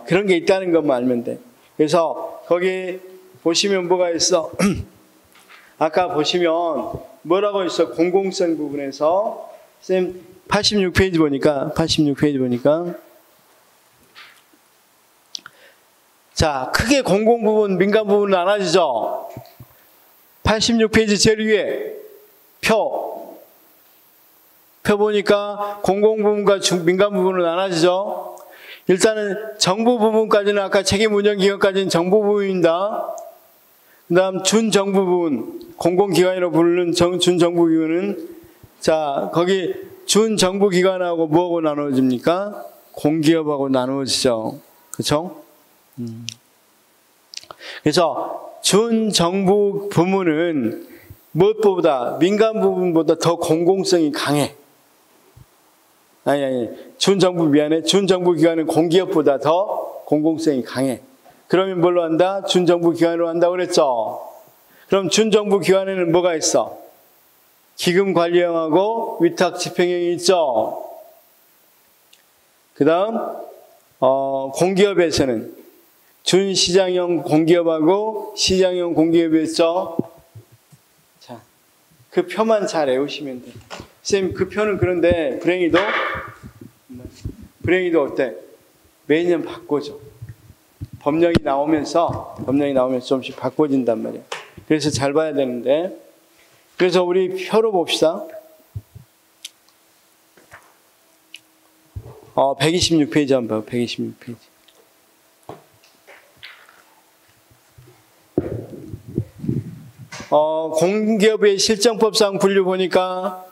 그런 게 있다는 것만 알면 돼. 그래서 거기 보시면 뭐가 있어? 아까 보시면 뭐라고 있어? 공공성 부분에서 쌤 86페이지 보니까 자, 크게 공공 부분, 민간 부분 나눠지죠? 86페이지 제일 위에 표 보니까 공공 부분과 민간 부분으로 나눠지죠? 일단은 정부 부분까지는 아까 책임 운영 기관까지는 정부 부분입니다. 그 다음 준정부 부분, 공공기관이라고 부르는 준정부 기관은 자, 거기 준정부 기관하고 뭐하고 나눠집니까? 공기업하고 나누어지죠. 그렇죠? 그래서 준정부 부문은 무엇보다 민간 부분보다 더 공공성이 강해. 준정부 기관은 공기업보다 더 공공성이 강해. 그러면 뭘로 한다? 준정부 기관으로 한다고 그랬죠. 그럼 준정부 기관에는 뭐가 있어? 기금 관리형하고 위탁 집행형이 있죠. 그 다음 공기업에서는 준시장형 공기업하고 시장형 공기업이 있죠. 자, 그 표만 잘 외우시면 돼요. 쌤, 그 표는 그런데 불행히도 어때? 매년 바꿔줘. 법령이 나오면서 좀씩 바꿔진단 말이야. 그래서 잘 봐야 되는데. 그래서 우리 표로 봅시다. 126페이지 한번 봐요. 126페이지. 공기업의 실정법상 분류 보니까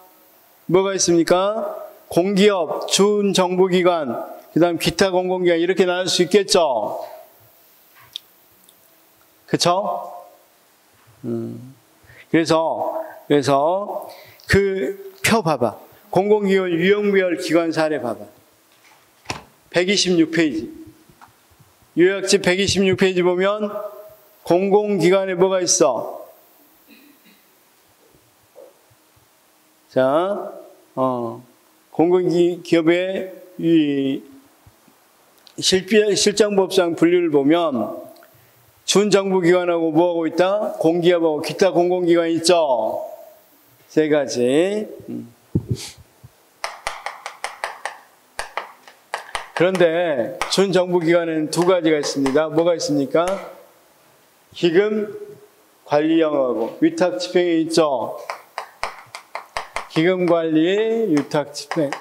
뭐가 있습니까? 공기업, 준정부기관, 그 다음 기타 공공기관 이렇게 나눌 수 있겠죠? 그쵸? 그래서 그 표 봐봐. 공공기관 유형별 기관 사례 봐봐. 126페이지. 요약집 126페이지 보면 공공기관에 뭐가 있어? 자, 공공기업의 이 실정법상 분류를 보면 준정부기관하고 뭐하고 있다? 공기업하고 기타 공공기관 있죠? 세 가지. 그런데 준정부기관에는 두 가지가 있습니다. 뭐가 있습니까? 기금 관리형하고 위탁 집행이 있죠? 기금 관리, 위탁 집행.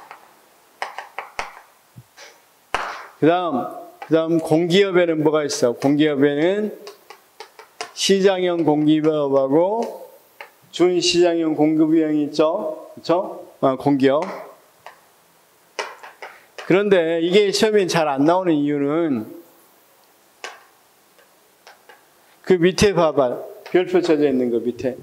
그 다음 공기업에는 뭐가 있어? 공기업에는 시장형 공기업하고 준시장형 공급형이 있죠? 그렇죠? 공기업. 그런데 이게 시험에 잘 안 나오는 이유는 그 밑에 봐봐. 별표 쳐져 있는 거 밑에.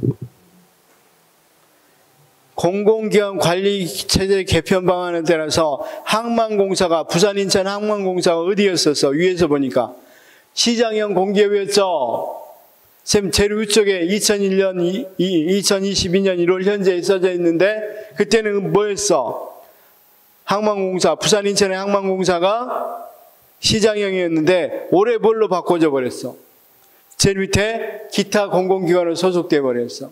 공공기관 관리체제 개편 방안에 따라서 항만공사가 부산 인천 항만공사가 어디였었어? 위에서 보니까 시장형 공기업이었죠. 쌤 제일 위쪽에 2022년 1월 현재에 써져 있는데 그때는 뭐였어? 항만공사 부산 인천의 항만공사가 시장형이었는데 올해 뭘로 바꿔져 버렸어? 제일 밑에 기타 공공기관으로 소속돼 버렸어.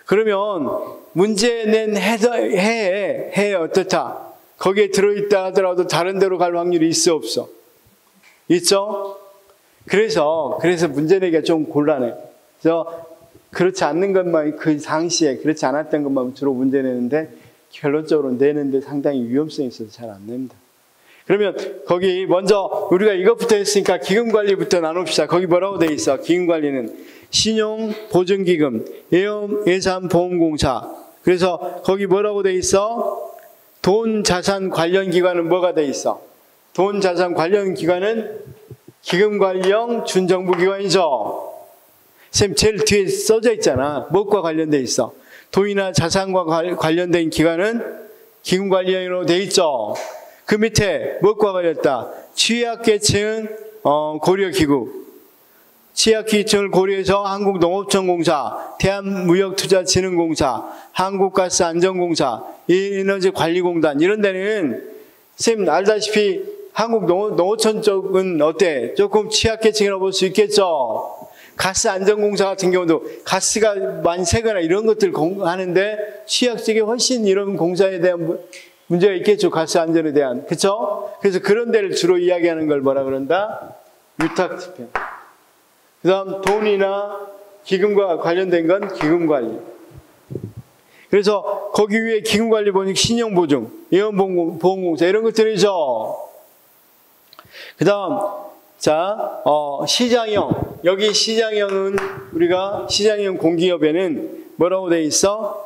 그러면 문제 낸 해에 어떻다? 거기에 들어있다 하더라도 다른 데로 갈 확률이 있어 없어? 있죠? 그래서 문제 내기가 좀 곤란해. 그래서 그렇지 않는 것만 그 당시에 그렇지 않았던 것만 주로 문제 내는데 결론적으로 내는데 상당히 위험성이 있어서 잘 안 냅니다. 그러면 거기 먼저 우리가 이것부터 했으니까 기금관리부터 나눕시다. 거기 뭐라고 돼 있어? 기금관리는 신용보증기금, 예산보험공사. 그래서 거기 뭐라고 돼 있어? 돈, 자산 관련 기관은 뭐가 돼 있어? 돈 자산 관련 기관은 기금관리형 준정부기관이죠. 쌤 제일 뒤에 써져 있잖아. 무엇과 관련돼 있어? 돈이나 자산과 관련된 기관은 기금관리형으로 돼 있죠. 그 밑에 무엇과 관련했다? 취약계층 고려기구. 취약계층을 고려해서 한국농업청공사, 대한무역투자진흥공사, 한국가스안전공사, 에너지관리공단 이런 데는 쌤 알다시피 한국농어촌 쪽은 어때? 조금 취약계층이라고 볼 수 있겠죠. 가스안전공사 같은 경우도 가스가 많이 새거나 이런 것들 하는데 취약 쪽에 훨씬 이런 공사에 대한 문제가 있겠죠. 가스안전에 대한. 그렇죠? 그래서 그런 데를 주로 이야기하는 걸 뭐라 그런다? 유탁집행. 그 다음 돈이나 기금과 관련된 건 기금관리. 그래서 거기 위에 기금관리 보니 신용보증, 예원보험공사 이런 것들이죠. 그 다음 자, 시장형. 여기 시장형은 우리가 시장형 공기업에는 뭐라고 돼 있어?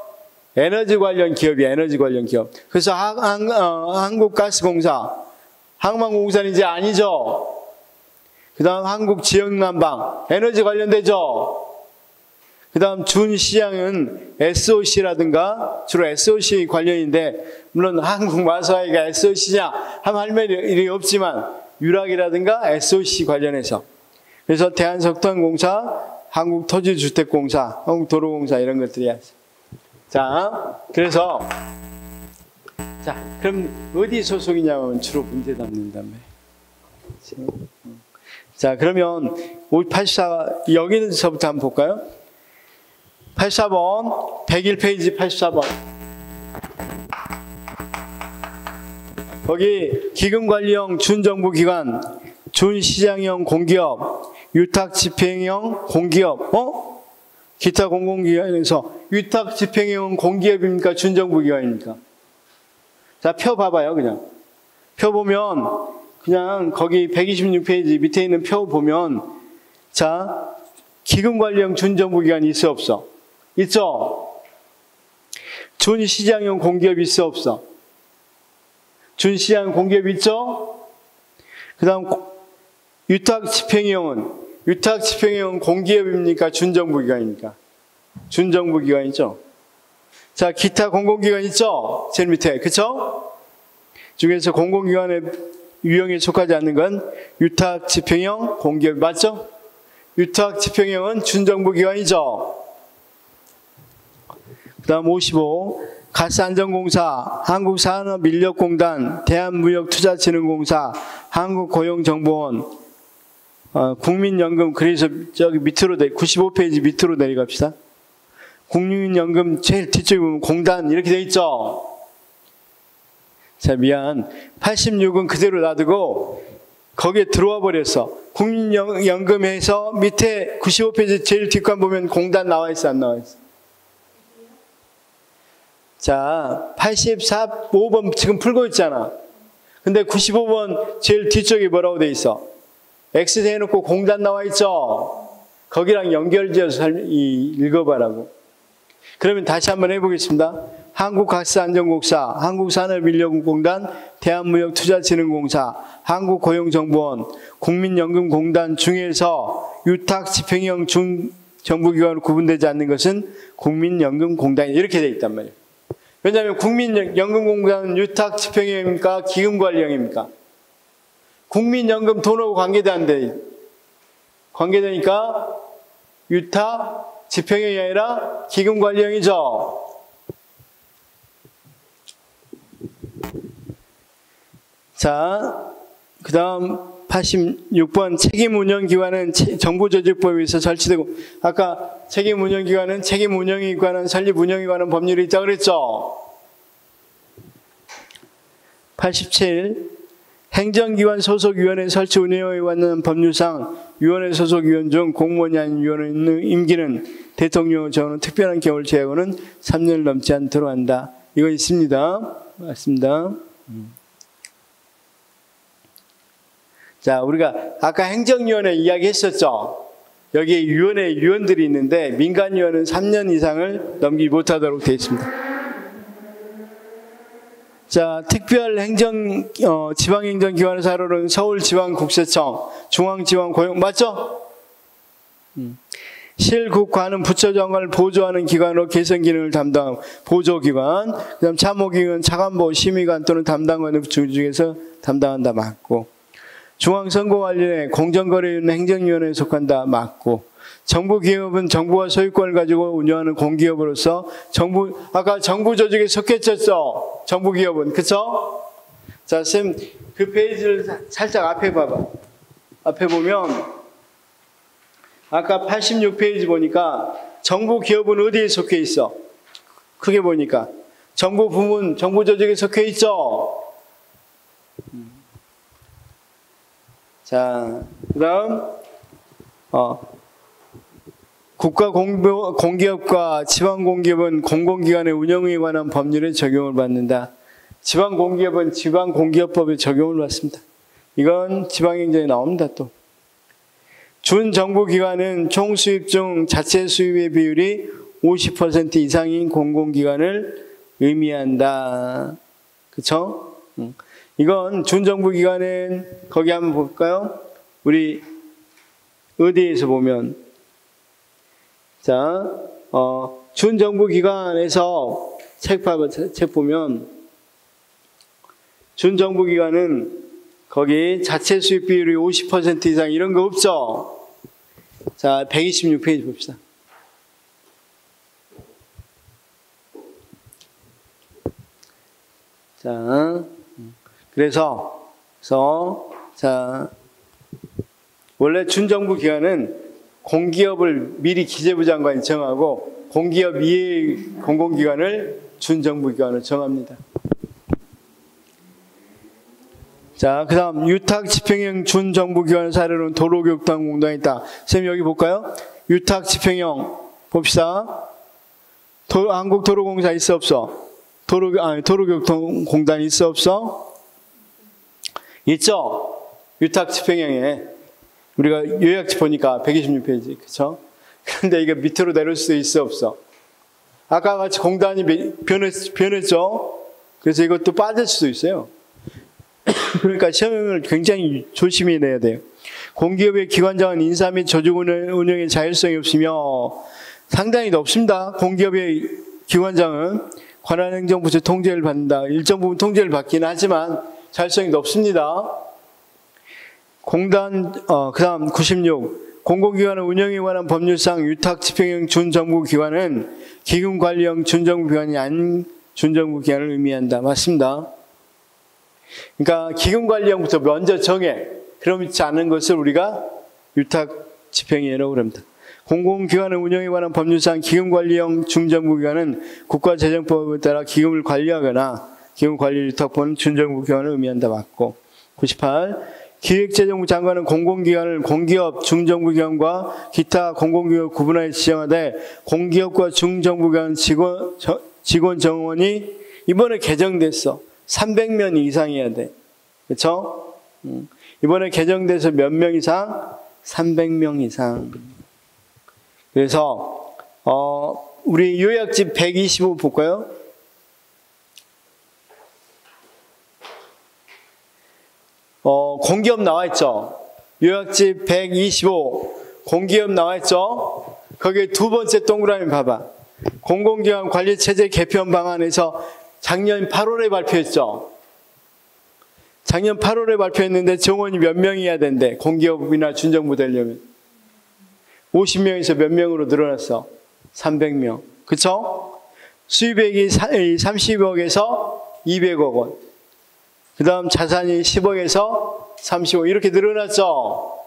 에너지 관련 기업이야. 에너지 관련 기업. 그래서 한국가스공사, 항만공사는 이제 아니죠. 그 다음 한국지역난방, 에너지 관련되죠. 그 다음 준시장은 SOC라든가 주로 SOC 관련인데 물론 한국마사회가 SOC냐 하면 할 말이 없지만 유락이라든가 SOC 관련해서 그래서 대한석탄공사, 한국토지주택공사, 한국도로공사 이런 것들이야. 자, 그래서 자 그럼 어디 소속이냐면 주로 문제 담는다며. 자 그러면 84 여기서부터 한번 볼까요? 84번 101페이지 84번 거기 기금관리형 준정부기관, 준시장형 공기업, 유탁집행형 공기업, 기타 공공기관에서 유탁집행형 공기업입니까? 준정부기관입니까? 자, 표 봐봐요, 그냥. 표 보면, 그냥 거기 126페이지 밑에 있는 표 보면, 자, 기금관리형 준정부기관이 있어, 없어? 있죠? 준시장형 공기업이 있어, 없어? 준시장 공기업 있죠? 그 다음 유탁집행형은 공기업입니까? 준정부기관입니까? 준정부기관이죠. 자, 기타 공공기관 있죠? 제일 밑에, 그쵸? 중에서 공공기관의 유형에 속하지 않는 건 유탁집행형 공기업 맞죠? 유탁집행형은 준정부기관이죠. 그 다음 55 가스안전공사, 한국산업인력공단, 대한무역투자진흥공사, 한국고용정보원, 국민연금. 그래서 저기 밑으로 95페이지 밑으로 내려갑시다. 국민연금 제일 뒤쪽에 보면 공단 이렇게 돼 있죠. 자, 미안. 86은 그대로 놔두고 거기에 들어와 버렸어. 국민연금에서 밑에 95페이지 제일 뒷관 보면 공단 나와 있어, 안 나와 있어? 자, 84, 5번 지금 풀고 있잖아. 근데 95번 제일 뒤쪽에 뭐라고 돼 있어? X 해놓고 공단 나와 있죠? 거기랑 연결지어서 읽어봐라고. 그러면 다시 한번 해보겠습니다. 한국가스안전공사, 한국산업인력공단, 대한무역투자진흥공사, 한국고용정보원, 국민연금공단 중에서 유탁집행형 준정부기관으로 구분되지 않는 것은 국민연금공단이 이렇게 돼 있단 말이에요. 왜냐하면 국민연금공단은 유탁집행형입니까? 기금관리형입니까? 국민연금 돈하고 관계되니까 유탁집행형이 아니라 기금관리형이죠. 자, 그 다음 86번 책임운영기관은 정부조직법에 의해서 설치되고, 아까 책임운영기관은 책임운영에 관한 설립운영에 관한 법률이 있다고 그랬죠. 87 행정기관 소속위원회 설치 운영에 관한 법률상 위원회 소속위원 중 공무원이 아닌 위원의 임기는 대통령을 정하는 특별한 경우를 제외하고는 3년을 넘지 않도록 한다. 이거 있습니다. 맞습니다. 자, 우리가 아까 행정위원회 이야기했었죠. 여기에 위원들이 있는데 민간위원은 3년 이상을 넘기지 못하도록 되어 있습니다. 자, 특별행정, 지방행정기관의 사료는 서울지방국세청, 중앙지방고용, 맞죠? 실국관은 부처장관을 보조하는 기관으로 개선 기능을 담당하고, 보조기관, 그 다음 참모기관, 차관보, 심의관 또는 담당관의 중에서 담당한다, 맞고. 중앙선거관리에 공정거래위원회 행정위원회에 속한다, 맞고. 정부기업은 정부가 소유권을 가지고 운영하는 공기업으로서 아까 정부 조직에 속했었죠? 정부기업은, 그쵸? 자, 쌤, 그 페이지를 살짝 앞에 봐봐. 앞에 보면, 아까 86페이지 보니까 정부기업은 어디에 속해 있어? 크게 보니까. 정부 부문, 정부 조직에 속해 있죠? 자, 그 다음, 국가공기업과 지방공기업은 공공기관의 운영에 관한 법률에 적용을 받는다. 지방공기업은 지방공기업법에 적용을 받습니다. 이건 지방행정에 나옵니다, 또. 준정부기관은 총수입 중 자체 수입의 비율이 50% 이상인 공공기관을 의미한다. 그쵸? 이건 준정부기관은 거기 한번 볼까요? 우리 의대에서 보면 자, 준정부기관에서 책 보면 준정부기관은 거기 자체 수입 비율이 50% 이상 이런 거 없죠? 자, 126페이지 봅시다. 자, 그래서 자, 원래 준정부 기관은 공기업을 미리 기재부 장관이 정하고 공기업 이외의 공공기관을 준정부 기관으로 정합니다. 자, 그 다음 유탁 집행형 준정부 기관 사례로는 도로교통공단이 있다. 선생님 여기 볼까요? 유탁 집행형 봅시다. 한국도로공사 있어 없어? 도로교통공단 있어 없어? 있죠? 유탁 집행형에 우리가 요약집 보니까 126페이지, 그쵸? 그런데 이게 밑으로 내려올 수도 있어 없어? 아까 같이 공단이 변했죠? 그래서 이것도 빠질 수도 있어요. 그러니까 시험을 굉장히 조심히 내야 돼요. 공기업의 기관장은 인사 및 조직 운영의 자율성이 없으며 상당히 높습니다. 공기업의 기관장은 관할행정부처 통제를 받는다. 일정 부분 통제를 받기는 하지만 자율성이 높습니다. 공단, 그 다음 96. 공공기관의 운영에 관한 법률상 유탁 집행형 준정부기관은 기금관리형 준정부기관이 아닌 준정부기관을 의미한다. 맞습니다. 그러니까 기금관리형부터 먼저 정해. 그렇지 않은 것을 우리가 유탁 집행이라고 합니다. 공공기관의 운영에 관한 법률상 기금관리형 중정부기관은 국가재정법에 따라 기금을 관리하거나 기금관리 유탁본은 준정부기관을 의미한다. 맞고. 98. 기획재정부 장관은 공공기관을 공기업, 중정부기관과 기타 공공기업 구분하여 지정하되 공기업과 중정부기관 직원 정원이 이번에 개정됐어. 300명 이상이어야 돼. 그렇죠? 이번에 개정돼서 몇 명 이상? 300명 이상. 그래서 우리 요약집 125 볼까요? 공기업 나와 있죠? 요약집 125 공기업 나와 있죠? 거기에 두 번째 동그라미 봐봐. 공공기관 관리체제 개편 방안에서 작년 8월에 발표했죠? 작년 8월에 발표했는데 정원이 몇 명이어야 된대. 공기업이나 준정부 되려면 50명에서 몇 명으로 늘어났어? 300명. 그쵸? 수입액이 30억에서 200억 원. 그 다음 자산이 10억에서 30억 이렇게 늘어났죠?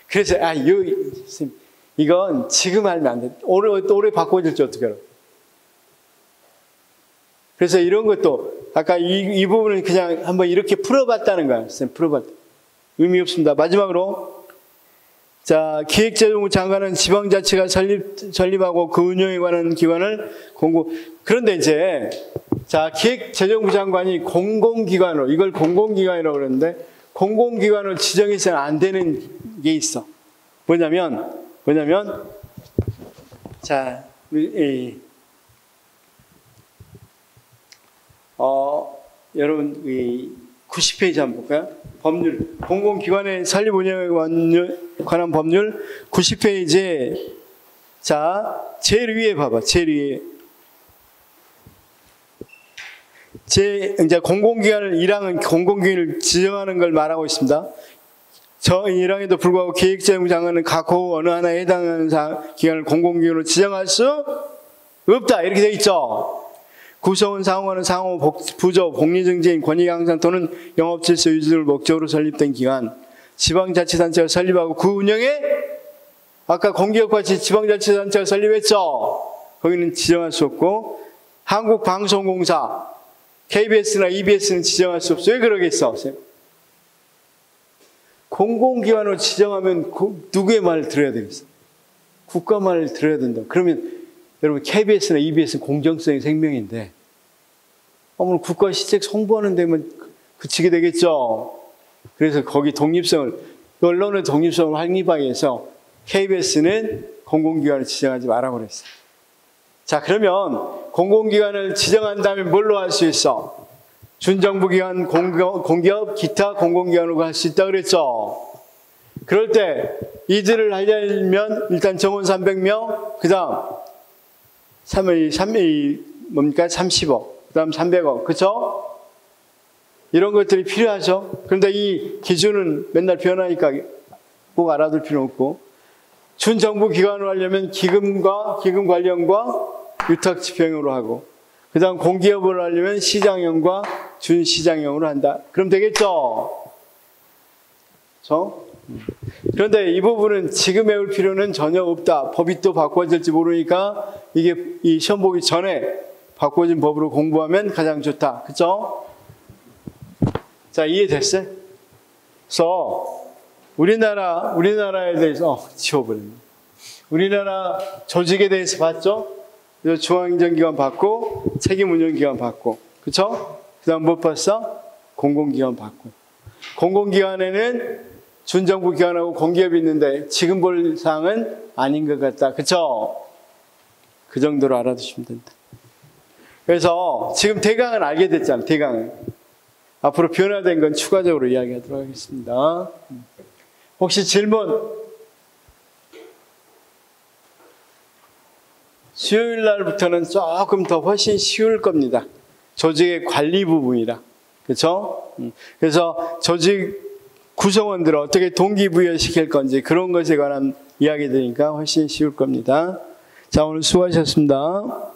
그래서 이건 지금 알면 안 돼. 올해 바꿔줄지 어떻게 알아? 그래서 이런 것도 아까 이 부분은 그냥 한번 이렇게 풀어봤다는 거야. 풀어봤다. 의미 없습니다. 마지막으로 자, 기획재정부 장관은 지방자치가 설립하고 그 운영에 관한 기관을 그런데 이제 자, 기획재정부 장관이 공공기관으로 이걸 공공기관이라고 그러는데 공공기관으로 지정해서는 안 되는 게 있어. 뭐냐면 자, 여러분, 90페이지 한번 볼까요? 법률, 공공기관의 설립 운영에 관한 법률 90페이지에, 자, 제일 위에 봐봐, 제일 위에. 이제 공공기관을 1항은 공공기관을 지정하는 걸 말하고 있습니다. 저 1항에도 불구하고 기획재정장관은 각 호 어느 하나에 해당하는 기관을 공공기관으로 지정할 수 없다. 이렇게 돼 있죠. 구성원 상호하는 상호 부조 복리증진 권익항상 또는 영업질서 유지를 목적으로 설립된 기관, 지방자치단체가 설립하고 그 운영에 아까 공기업같이 지방자치단체가 설립했죠. 거기는 지정할 수 없고, 한국방송공사 KBS나 EBS는 지정할 수 없어요. 왜 그러겠어? 공공기관으로 지정하면 누구의 말을 들어야 되겠어? 국가 말을 들어야 된다. 그러면 여러분, KBS나 EBS는 공정성이 생명인데, 오늘 국가 시책 홍보하는 데면 그치게 되겠죠. 그래서 거기 독립성을, 언론의 독립성을 확립하기 위해서 KBS는 공공기관을 지정하지 말라고 그랬어요. 자, 그러면 공공기관을 지정한다면 뭘로 할 수 있어? 준정부기관, 공기업, 기타 공공기관으로 할 수 있다 그랬죠. 그럴 때 이들을 하려면 일단 정원 300명, 그 다음 30억, 그 다음 300억, 그쵸? 이런 것들이 필요하죠. 그런데 이 기준은 맨날 변하니까 꼭 알아둘 필요 없고, 준정부 기관으로 하려면 기금 관련과 유탁 집행으로 하고, 그 다음 공기업을 하려면 시장형과 준시장형으로 한다. 그럼 되겠죠? 그런데 이 부분은 지금 외울 필요는 전혀 없다. 법이 또 바꿔질지 모르니까 이게 이 시험 보기 전에 바꿔진 법으로 공부하면 가장 좋다. 그쵸? 자, 이해됐어요? 그래서 우리나라에 대해서 지워버렸네. 우리나라 조직에 대해서 봤죠? 중앙행정기관 봤고, 책임운영기관 봤고, 그쵸? 그 다음 못 봤어? 공공기관 봤고. 공공기관에는 준정부기관하고 공기업이 있는데 지금 볼 사항은 아닌 것 같다. 그쵸? 그 정도로 알아두시면 된다. 그래서 지금 대강은 알게 됐잖아. 대강은. 앞으로 변화된 건 추가적으로 이야기하도록 하겠습니다. 혹시 질문? 수요일 날부터는 조금 더 훨씬 쉬울 겁니다. 조직의 관리 부분이라. 그렇죠? 그래서 조직 구성원들을 어떻게 동기부여시킬 건지 그런 것에 관한 이야기들이니까 훨씬 쉬울 겁니다. 자, 오늘 수고하셨습니다.